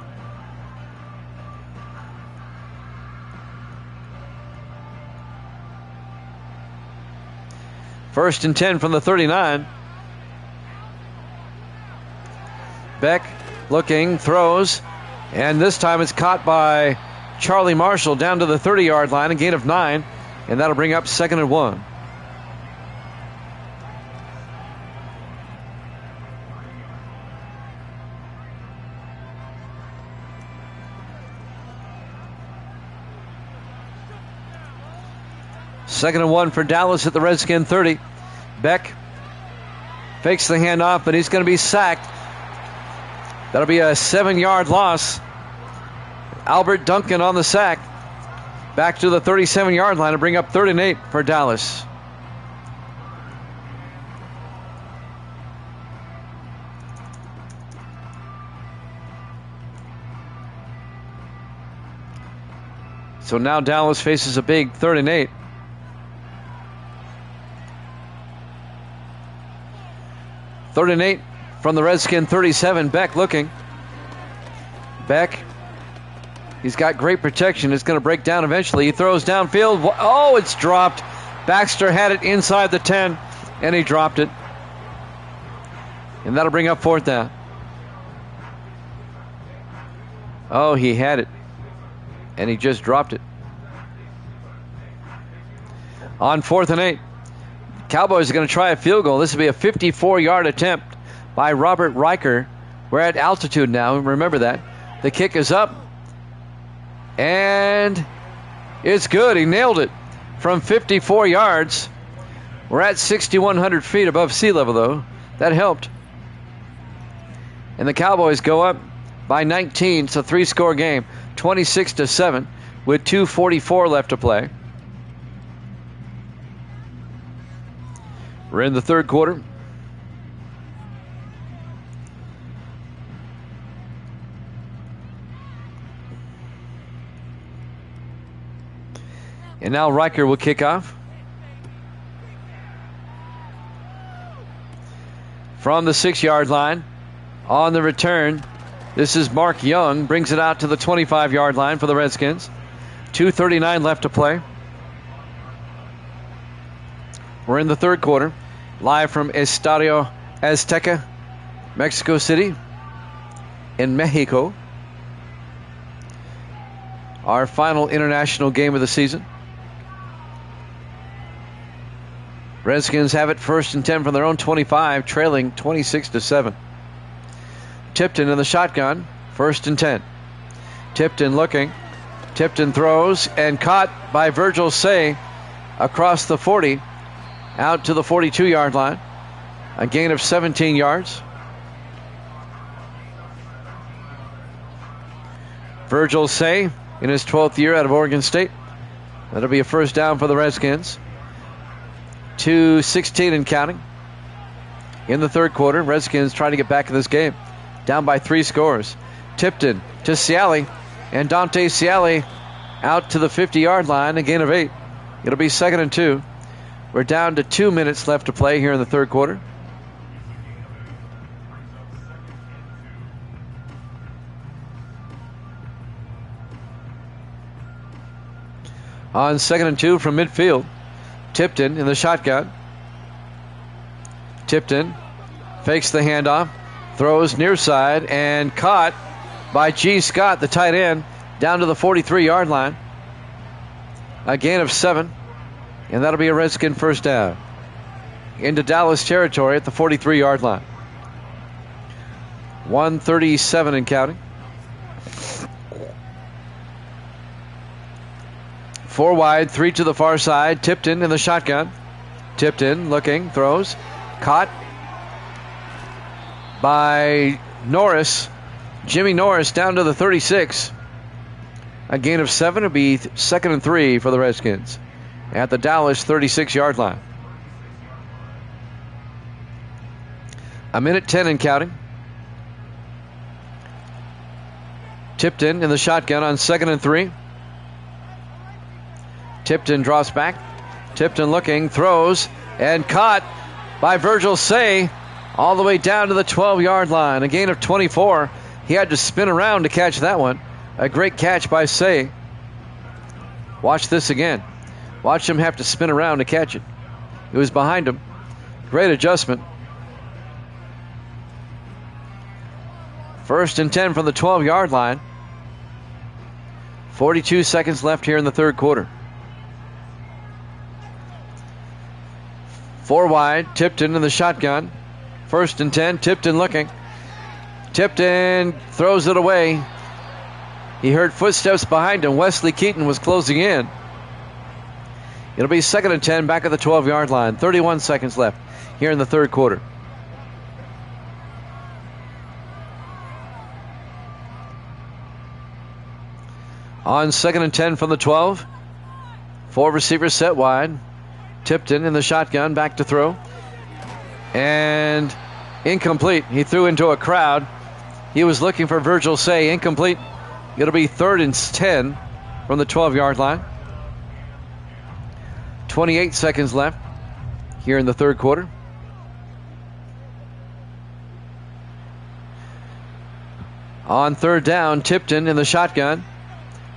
First and 10 from the 39. Beck looking, throws, and this time it's caught by Charlie Marshall down to the 30-yard line, a gain of 9, and that'll bring up 2nd and 1. Second and 1 for Dallas at the Redskin 30. Beck fakes the handoff, but he's going to be sacked. That'll be a 7-yard loss. Albert Duncan on the sack. Back to the 37-yard line to bring up 3rd and 8 for Dallas. So now Dallas faces a big 3rd and 8. Third and 8 from the Redskin 37. Beck looking. Beck. He's got great protection. It's going to break down eventually. He throws downfield. Oh, it's dropped. Baxter had it inside the 10, and he dropped it. And that'll bring up 4th down. Oh, he had it, and he just dropped it. On 4th and 8. Cowboys are going to try a field goal. This will be a 54-yard attempt by Robert Riker. We're at altitude now, remember that. The kick is up, and it's good. He nailed it from 54 yards. We're at 6,100 feet above sea level, though. That helped. And the Cowboys go up by 19. It's a 3-score game, 26-7, with 2:44 left to play. We're in the third quarter. And now Riker will kick off. From the 6-yard line. On the return, this is Mark Young. Brings it out to the 25-yard line for the Redskins. 2:39 left to play. We're in the third quarter. Live from Estadio Azteca, Mexico City, in Mexico. Our final international game of the season. Redskins have it 1st and 10 from their own 25, trailing 26-7. Tipton in the shotgun, 1st and 10. Tipton looking. Tipton throws and caught by Virgil Say across the 40. Out to the 42-yard line. A gain of 17 yards. Virgil Say in his 12th year out of Oregon State. That'll be a first down for the Redskins. 2:16 and counting. In the third quarter, Redskins trying to get back in this game. Down by 3 scores. Tipton to Ciali. And Dante Ciali out to the 50-yard line. A gain of 8. It'll be 2nd and 2. We're down to 2 minutes left to play here in the third quarter. On 2nd and 2 from midfield, Tipton in the shotgun. Tipton fakes the handoff, throws near side, and caught by G. Scott, the tight end, down to the 43-yard line. A gain of 7. And that'll be a Redskin first down. Into Dallas territory at the 43-yard line. 1:37 and counting. 4 wide, 3 to the far side. Tipton in the shotgun. Tipton looking, throws. Caught by Norris. Jimmy Norris down to the 36. A gain of 7 to be 2nd and 3 for the Redskins at the Dallas 36-yard line. A minute 10 and counting. Tipton in the shotgun on 2nd and 3. Tipton drops back. Tipton looking, throws, and caught by Virgil Say all the way down to the 12-yard line. A gain of 24. He had to spin around to catch that one. A great catch by Say. Watch this again. Watch him have to spin around to catch it. It was behind him. Great adjustment. 1st and 10 from the 12-yard line. 42 seconds left here in the third quarter. 4 wide, Tipton in the shotgun. 1st and 10, Tipton looking. Tipton throws it away. He heard footsteps behind him. Wesley Keaton was closing in. It'll be 2nd and 10 back at the 12-yard line. 31 seconds left here in the third quarter. On 2nd and 10 from the 12. 4 receivers set wide. Tipton in the shotgun, back to throw. And incomplete. He threw into a crowd. He was looking for Virgil Say. Incomplete. It'll be 3rd and 10 from the 12-yard line. 28 seconds left here in the third quarter. On 3rd down, Tipton in the shotgun.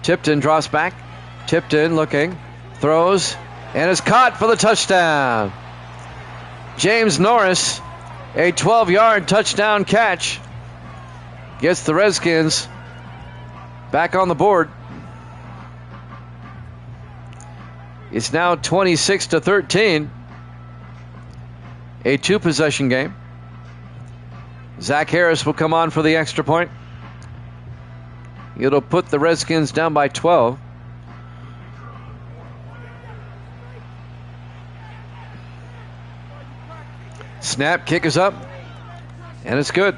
Tipton drops back. Tipton looking, throws, and is caught for the touchdown. James Norris, a 12-yard touchdown catch, gets the Redskins back on the board. It's now 26-13. A 2-possession game. Zach Harris will come on for the extra point. It'll put the Redskins down by 12. Snap, kick is up, and it's good.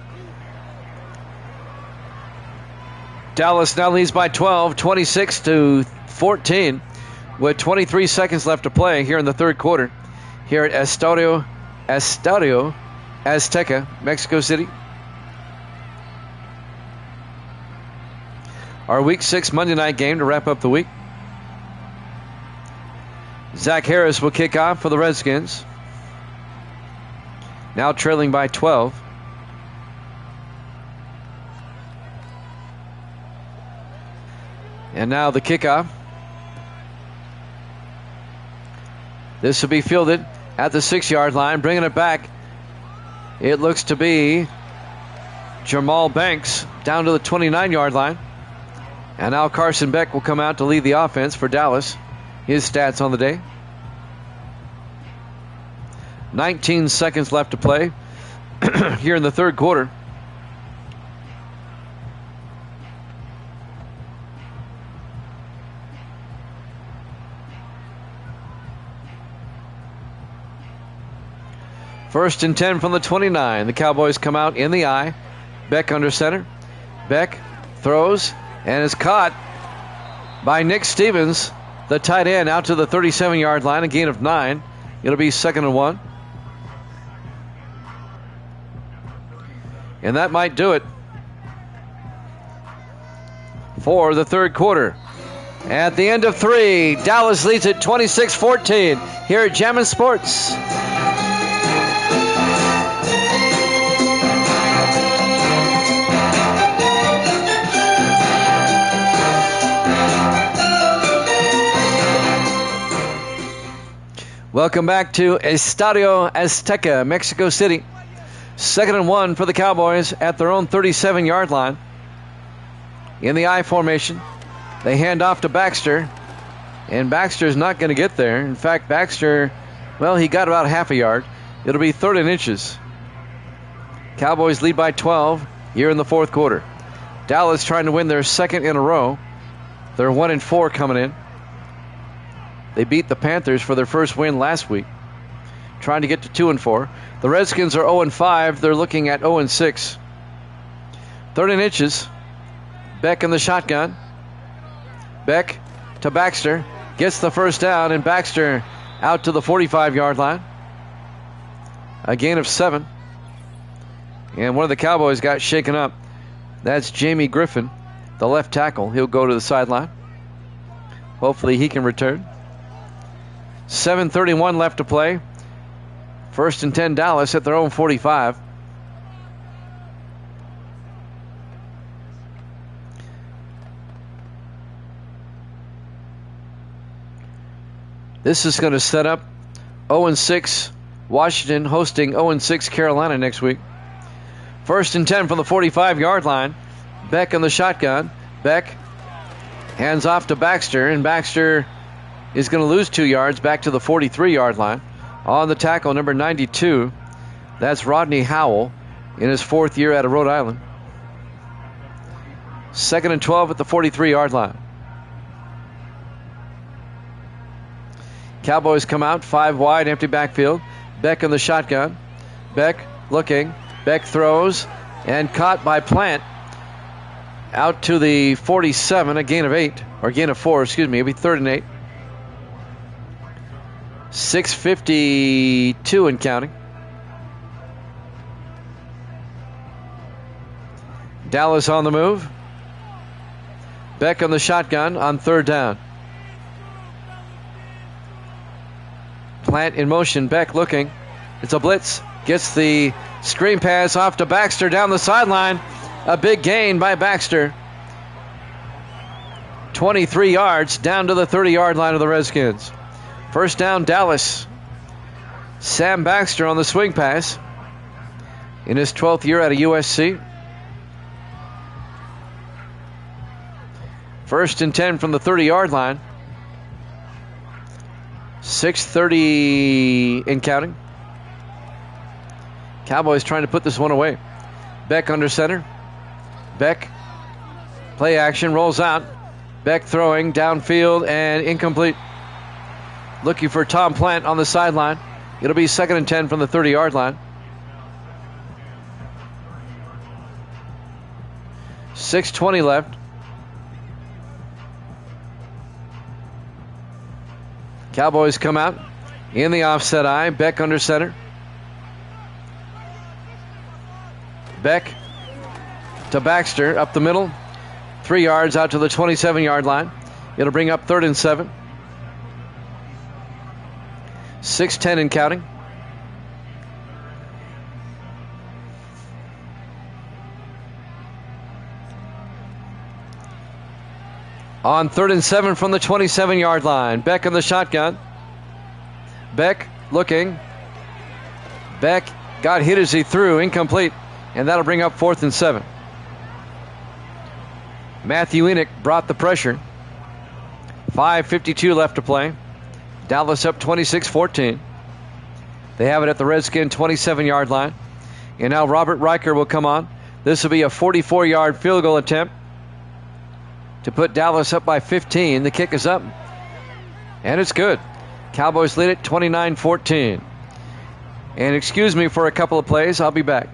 Dallas now leads by 12, 26-14, with 23 seconds left to play here in the third quarter, here at Estadio Azteca, Mexico City. Our Week 6 Monday night game to wrap up the week. Zach Harris will kick off for the Redskins. Now trailing by 12. And now the kickoff. This will be fielded at the 6-yard line. Bringing it back, it looks to be Jamal Banks down to the 29-yard line. And now Carson Beck will come out to lead the offense for Dallas. His stats on the day. 19 seconds left to play here in the third quarter. First and 10 from the 29. The Cowboys come out in the eye. Beck under center. Beck throws and is caught by Nick Stevens, the tight end, out to the 37-yard line. A gain of 9. It'll be 2nd and 1. And that might do it for the third quarter. At the end of 3, Dallas leads at 26-14 here at Jammin' Sports. Welcome back to Estadio Azteca, Mexico City. 2nd and 1 for the Cowboys at their own 37-yard line. In the I formation, they hand off to Baxter, and Baxter's not going to get there. In fact, Baxter, well, he got about half a yard. It'll be 3rd and inches. Cowboys lead by 12 here in the fourth quarter. Dallas trying to win their second in a row. They're 1-4 coming in. They beat the Panthers for their first win last week, trying to get to 2-4. The Redskins are 0-5. They're looking at 0-6. 3rd and inches. Beck in the shotgun. Beck to Baxter. Gets the first down, and Baxter out to the 45-yard line. A gain of 7. And one of the Cowboys got shaken up. That's Jamie Griffin, the left tackle. He'll go to the sideline. Hopefully he can return. 7:31 left to play. 1st and 10 Dallas at their own 45. This is going to set up 0-6 Washington hosting 0-6 Carolina next week. 1st and 10 from the 45-yard line. Beck in the shotgun. Beck hands off to Baxter, and Baxter is going to lose 2 yards back to the 43-yard line. On the tackle, number 92. That's Rodney Howell in his 4th year out of Rhode Island. 2nd and 12 at the 43-yard line. Cowboys come out, 5 wide, empty backfield. Beck in the shotgun. Beck looking. Beck throws and caught by Plant. Out to the 47, a gain of 8, or gain of 4, excuse me. It'll be 3rd and 8. 6:52 and counting. Dallas on the move. Beck on the shotgun on 3rd down. Plant in motion. Beck looking. It's a blitz. Gets the screen pass off to Baxter down the sideline. A big gain by Baxter. 23 yards down to the 30-yard line of the Redskins. 1st down, Dallas. Sam Baxter on the swing pass in his 12th year out of USC. 1st and 10 from the 30-yard line. 6:30 in counting. Cowboys trying to put this one away. Beck under center. Beck, play action, rolls out. Beck throwing downfield and incomplete. Looking for Tom Plant on the sideline. It'll be 2nd and 10 from the 30-yard line. 6:20 left. Cowboys come out in the offset eye. Beck under center. Beck to Baxter up the middle. 3 yards out to the 27-yard line. It'll bring up 3rd and 7. 6:10 and counting. On 3rd and 7 from the 27-yard line. Beck in the shotgun. Beck looking. Beck got hit as he threw. Incomplete. And that'll bring up 4th and 7. Matthew Enoch brought the pressure. 5:52 left to play. Dallas up 26-14. They have it at the Redskin 27-yard line. And now Robert Riker will come on. This will be a 44-yard field goal attempt to put Dallas up by 15. The kick is up. And it's good. Cowboys lead it 29-14. And excuse me for a couple of plays. I'll be back.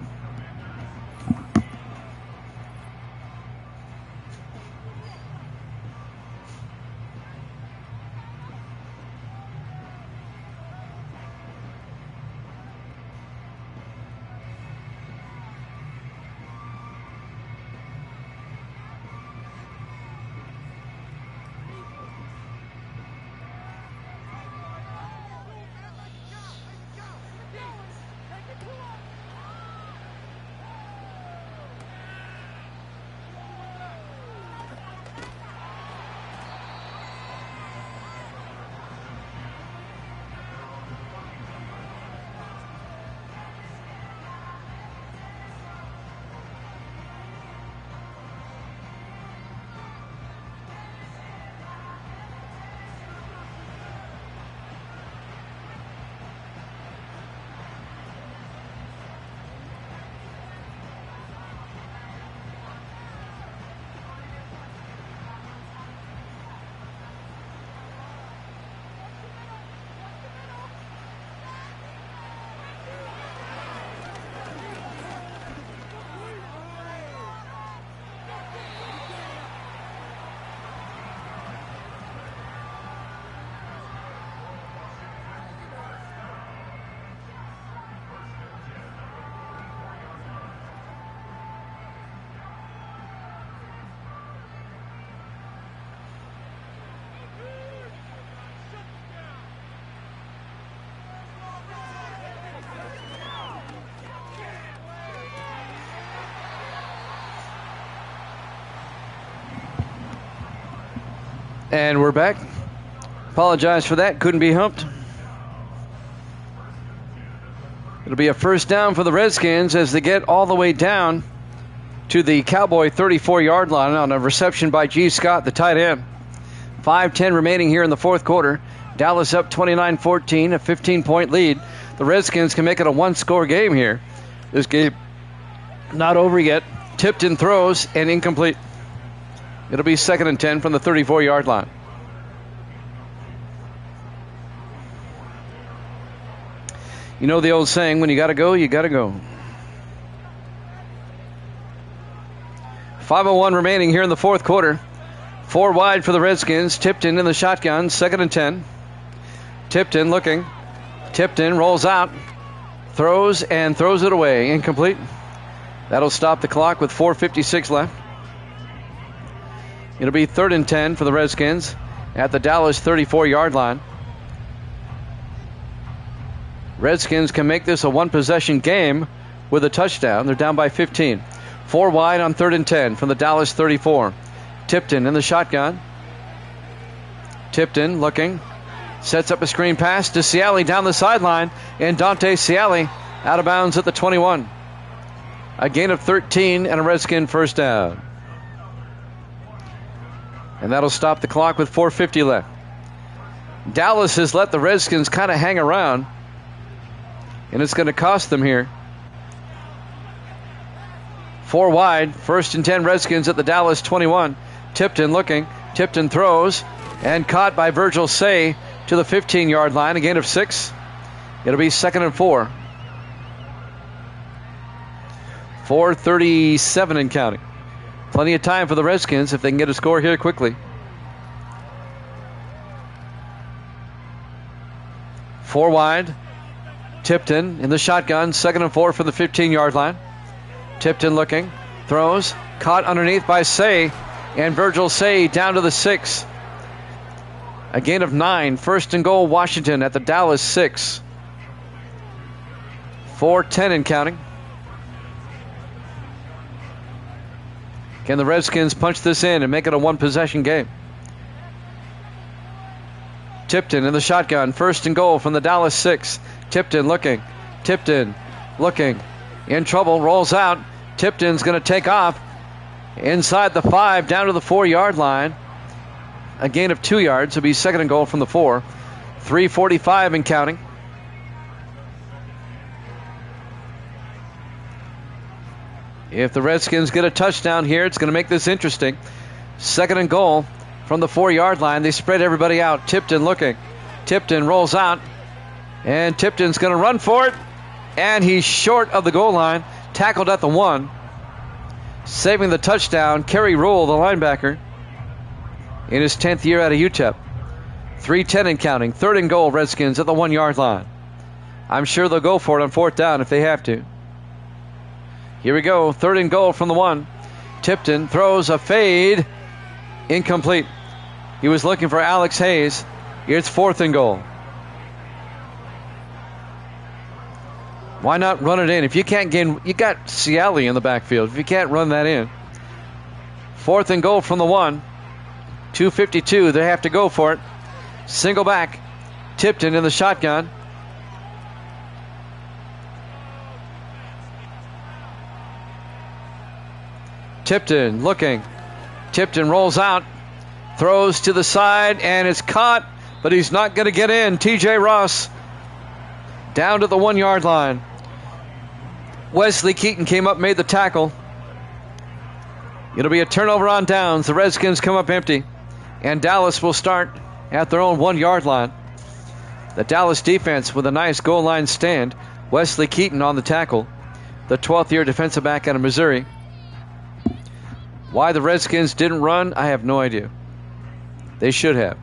And we're back. Apologize for that. Couldn't be humped. It'll be a first down for the Redskins as they get all the way down to the Cowboy 34-yard line on a reception by G. Scott, the tight end. 5:10 remaining here in the fourth quarter. Dallas up 29-14, a 15-point lead. The Redskins can make it a one-score game here. This game not over yet. Tipton throws and incomplete. It'll be 2nd and 10 from the 34-yard line. You know the old saying, when you got to go, you got to go. 5:01 remaining here in the fourth quarter. 4 wide for the Redskins. Tipton in the shotgun, 2nd and 10. Tipton looking. Tipton rolls out, throws it away. Incomplete. That'll stop the clock with 4:56 left. It'll be 3rd and 10 for the Redskins at the Dallas 34-yard line. Redskins can make this a one-possession game with a touchdown. They're down by 15. 4 wide on 3rd and 10 from the Dallas 34. Tipton in the shotgun. Tipton looking. Sets up a screen pass to Ciali down the sideline. And Dante Ciali out of bounds at the 21. A gain of 13 and a Redskin first down. And that'll stop the clock with 4:50 left. Dallas has let the Redskins kind of hang around. And it's going to cost them here. 4 wide. 1st and 10 Redskins at the Dallas 21. Tipton looking. Tipton throws. And caught by Virgil Say to the 15-yard line. A gain of 6. It'll be 2nd and 4. 4:37 and counting. Plenty of time for the Redskins if they can get a score here quickly. 4 wide. Tipton in the shotgun. 2nd and 4 from the 15-yard line. Tipton looking. Throws. Caught underneath by Say. And Virgil Say down to the 6. A gain of 9. 1st and goal Washington at the Dallas 6. 4:10 and counting. Can the Redskins punch this in and make it a one-possession game? Tipton in the shotgun. 1st and goal from the Dallas 6. Tipton looking. Tipton looking. In trouble. Rolls out. Tipton's going to take off. Inside the 5. Down to the 4-yard line. A gain of 2 yards. It'll be 2nd and goal from the 4. 3:45 and counting. If the Redskins get a touchdown here, it's going to make this interesting. 2nd and goal from the 4-yard line. They spread everybody out. Tipton looking. Tipton rolls out. And Tipton's going to run for it. And he's short of the goal line. Tackled at the 1. Saving the touchdown, Kerry Rule, the linebacker, in his 10th year out of UTEP. 3:10 and counting. 3rd and goal, Redskins at the 1-yard line. I'm sure they'll go for it on 4th down if they have to. Here we go. 3rd and goal from the 1. Tipton throws a fade. Incomplete. He was looking for Alex Hayes. It's 4th and goal. Why not run it in? If you can't gain, you got Ciali in the backfield. If you can't run that in. 4th and goal from the 1. 2:52. They have to go for it. Single back. Tipton in the shotgun. Tipton looking. Tipton rolls out. Throws to the side, and it's caught, but he's not going to get in. T.J. Ross down to the 1-yard line. Wesley Keaton came up, made the tackle. It'll be a turnover on downs. The Redskins come up empty, and Dallas will start at their own 1-yard line. The Dallas defense with a nice goal line stand. Wesley Keaton on the tackle, the 12th-year defensive back out of Missouri. Why the Redskins didn't run, I have no idea. They should have.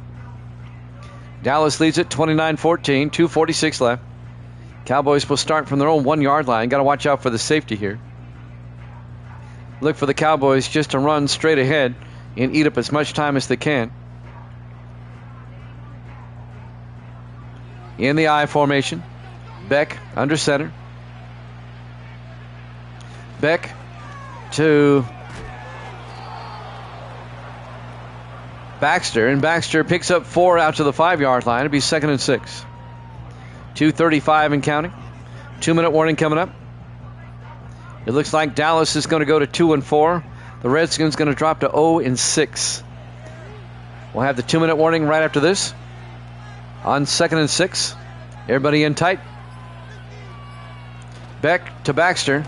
Dallas leads it 29-14, 2:46 left. Cowboys will start from their own 1-yard line. Got to watch out for the safety here. Look for the Cowboys just to run straight ahead and eat up as much time as they can. In the I formation. Beck under center. Beck to Baxter, and Baxter picks up 4 out to the 5-yard line. It'll be 2nd and 6. 2:35 and counting. 2-minute warning coming up. It looks like Dallas is going to go to 2-4. The Redskins going to drop to 0-6. We'll have the 2-minute warning right after this. On 2nd and 6. Everybody in tight. Beck to Baxter.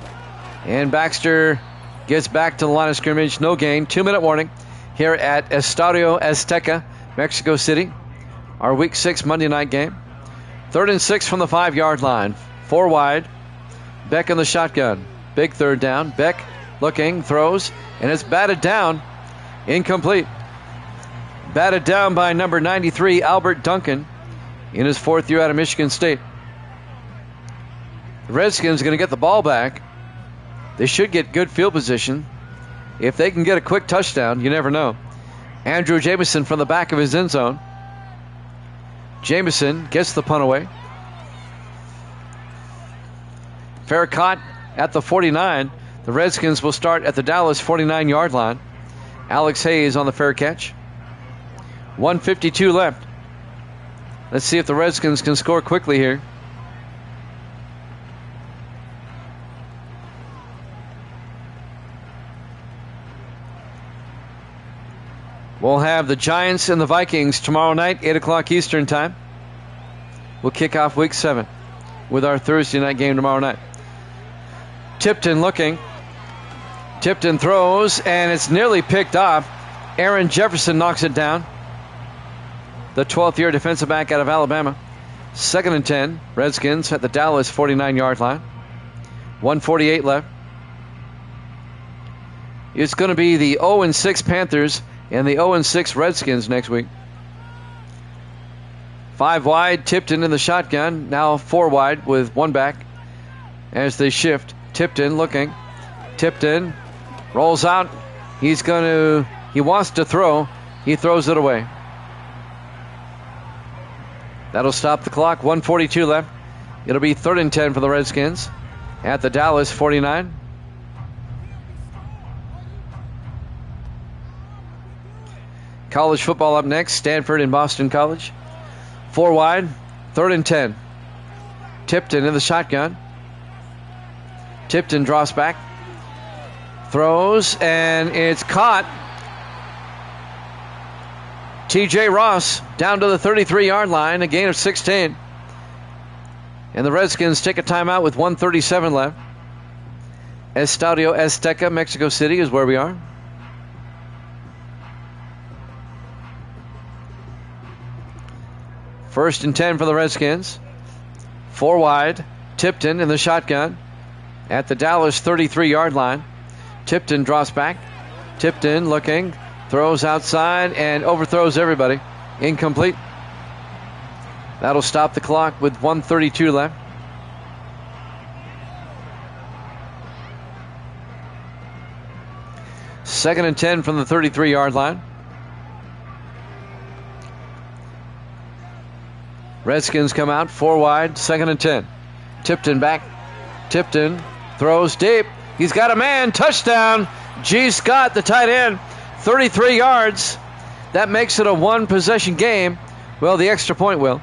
And Baxter gets back to the line of scrimmage. No gain. 2-minute warning here at Estadio Azteca, Mexico City. Our Week 6 Monday night game. 3rd and 6 from the 5-yard line. 4 wide. Beck in the shotgun. Big 3rd down. Beck looking, throws, and it's batted down. Incomplete. Batted down by number 93, Albert Duncan, in his 4th year out of Michigan State. The Redskins are going to get the ball back. They should get good field position. If they can get a quick touchdown, you never know. Andrew Jamison from the back of his end zone. Jamison gets the punt away. Fair caught at the 49. The Redskins will start at the Dallas 49-yard line. Alex Hayes on the fair catch. 1:52 left. Let's see if the Redskins can score quickly here. We'll have the Giants and the Vikings tomorrow night, 8 o'clock Eastern time. We'll kick off Week 7 with our Thursday night game tomorrow night. Tipton looking. Tipton throws, and it's nearly picked off. Aaron Jefferson knocks it down. The 12th year defensive back out of Alabama. 2nd and 10. Redskins at the Dallas 49-yard line. 1:48 left. It's going to be the 0-6 Panthers and the 0-6 Redskins next week. 5 wide, Tipton in the shotgun. Now 4 wide with 1 back as they shift. Tipton looking. Tipton rolls out. He wants to throw. He throws it away. That'll stop the clock. 1:42 left. It'll be 3rd and 10 for the Redskins at the Dallas 49. College football up next. Stanford and Boston College. 4 wide. 3rd and 10. Tipton in the shotgun. Tipton drops back. Throws, and it's caught. T.J. Ross down to the 33-yard line. A gain of 16. And the Redskins take a timeout with 1:37 left. Estadio Azteca, Mexico City is where we are. First and 10 for the Redskins. 4 wide. Tipton in the shotgun at the Dallas 33-yard line. Tipton drops back. Tipton looking. Throws outside and overthrows everybody. Incomplete. That'll stop the clock with 1:32 left. Second and 10 from the 33-yard line. Redskins come out 4 wide, 2nd and 10. Tipton back. Tipton throws deep. He's got a man. Touchdown. G. Scott, the tight end. 33 yards. That makes it a 1-possession game. Well, the extra point will.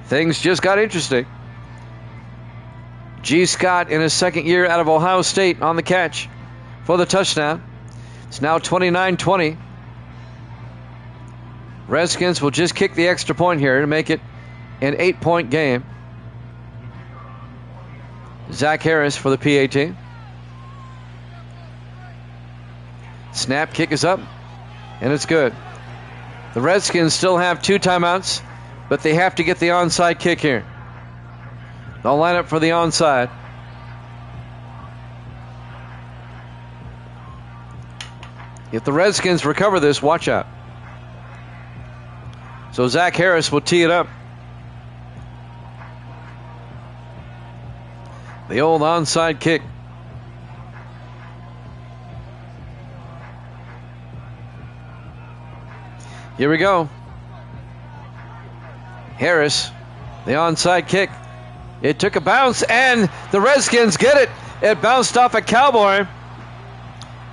Things just got interesting. G. Scott in his 2nd year out of Ohio State on the catch for the touchdown. It's now 29-20. Redskins will just kick the extra point here to make it an 8-point game. Zach Harris for the PAT. Snap, kick is up, and it's good. The Redskins still have 2 timeouts, but they have to get the onside kick here. They'll line up for the onside. If the Redskins recover this, watch out. So Zach Harris will tee it up. The old onside kick. Here we go. Harris, the onside kick. It took a bounce, and the Redskins get it. It bounced off a Cowboy.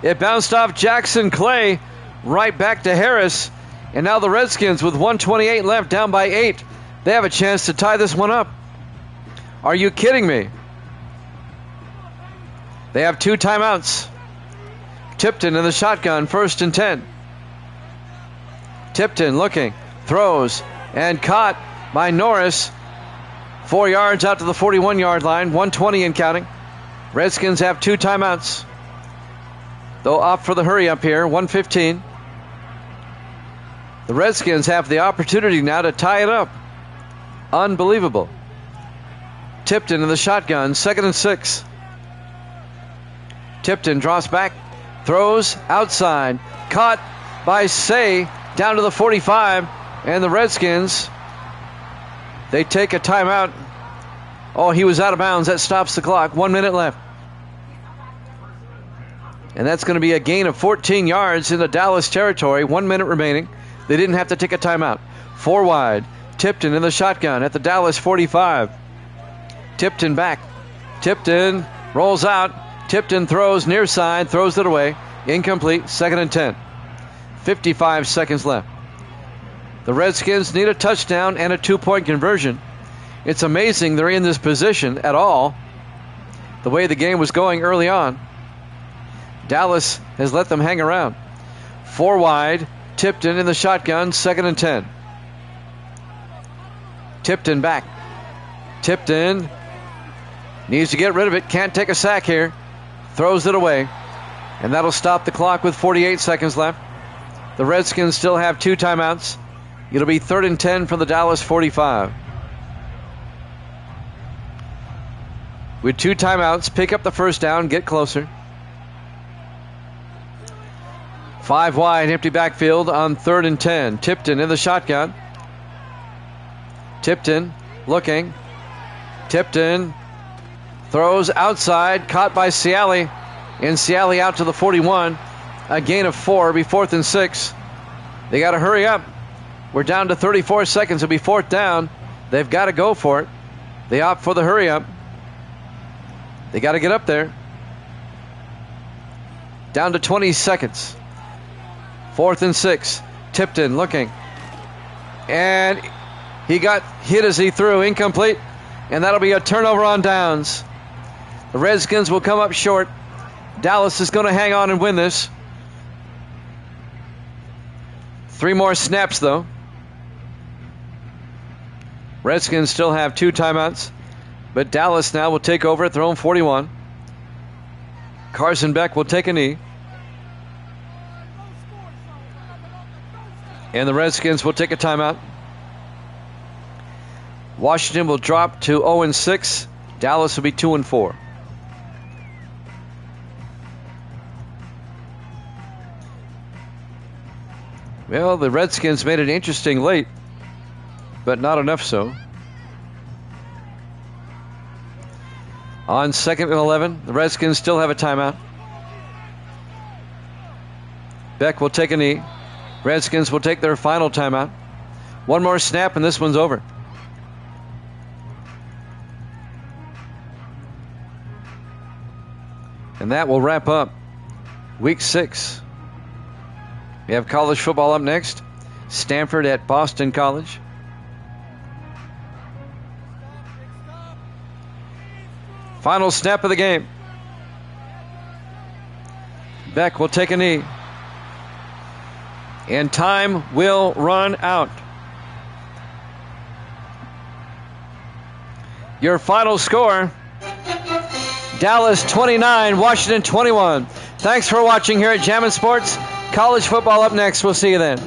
It bounced off Jackson Clay right back to Harris. And now the Redskins with 1:28 left, down by 8. They have a chance to tie this one up. Are you kidding me? They have 2 timeouts. Tipton in the shotgun, 1st and 10. Tipton looking, throws, and caught by Norris. 4 yards out to the 41-yard line, 1:20 and counting. Redskins have 2 timeouts. They'll opt for the hurry up here, 1:15. The Redskins have the opportunity now to tie it up. Unbelievable. Tipton in the shotgun, 2nd and 6. Tipton draws back, throws outside, caught by Say down to the 45, and the Redskins, they take a timeout. Oh, he was out of bounds. That stops the clock. 1 minute left. And that's going to be a gain of 14 yards into Dallas territory. 1 minute remaining. They didn't have to take a timeout. 4 wide. Tipton in the shotgun at the Dallas 45. Tipton back. Tipton rolls out. Tipton throws near side, throws it away. Incomplete. 2nd and 10. 55 seconds left. The Redskins need a touchdown and a 2-point conversion. It's amazing they're in this position at all, the way the game was going early on. Dallas has let them hang around. 4 wide. Tipton in the shotgun, 2nd and 10. Tipton back. Tipton needs to get rid of it. Can't take a sack here. Throws it away. And that'll stop the clock with 48 seconds left. The Redskins still have 2 timeouts. It'll be 3rd and 10 from the Dallas 45. With 2 timeouts, pick up the first down, get closer. 5 wide, empty backfield on 3rd and 10. Tipton in the shotgun. Tipton looking. Tipton throws outside, caught by Ciali. And Ciali out to the 41. A gain of 4, be 4th and 6. They got to hurry up. We're down to 34 seconds. It'll be 4th down. They've got to go for it. They opt for the hurry up. They got to get up there. Down to 20 seconds. 4th and 6. Tipton looking. And he got hit as he threw. Incomplete. And that'll be a turnover on downs. The Redskins will come up short. Dallas is going to hang on and win this. 3 more snaps, though. Redskins still have 2 timeouts. But Dallas now will take over at their own 41. Carson Beck will take a knee. And the Redskins will take a timeout. Washington will drop to 0-6. Dallas will be 2-4. Well, the Redskins made it interesting late, but not enough so. On 2nd and 11, the Redskins still have a timeout. Beck will take a knee. Redskins will take their final timeout. 1 more snap and this one's over. And that will wrap up Week 6. We have college football up next. Stanford at Boston College. Final snap of the game. Beck will take a knee. And time will run out. Your final score, Dallas 29, Washington 21. Thanks for watching here at Jammin' Sports. College football up next. We'll see you then.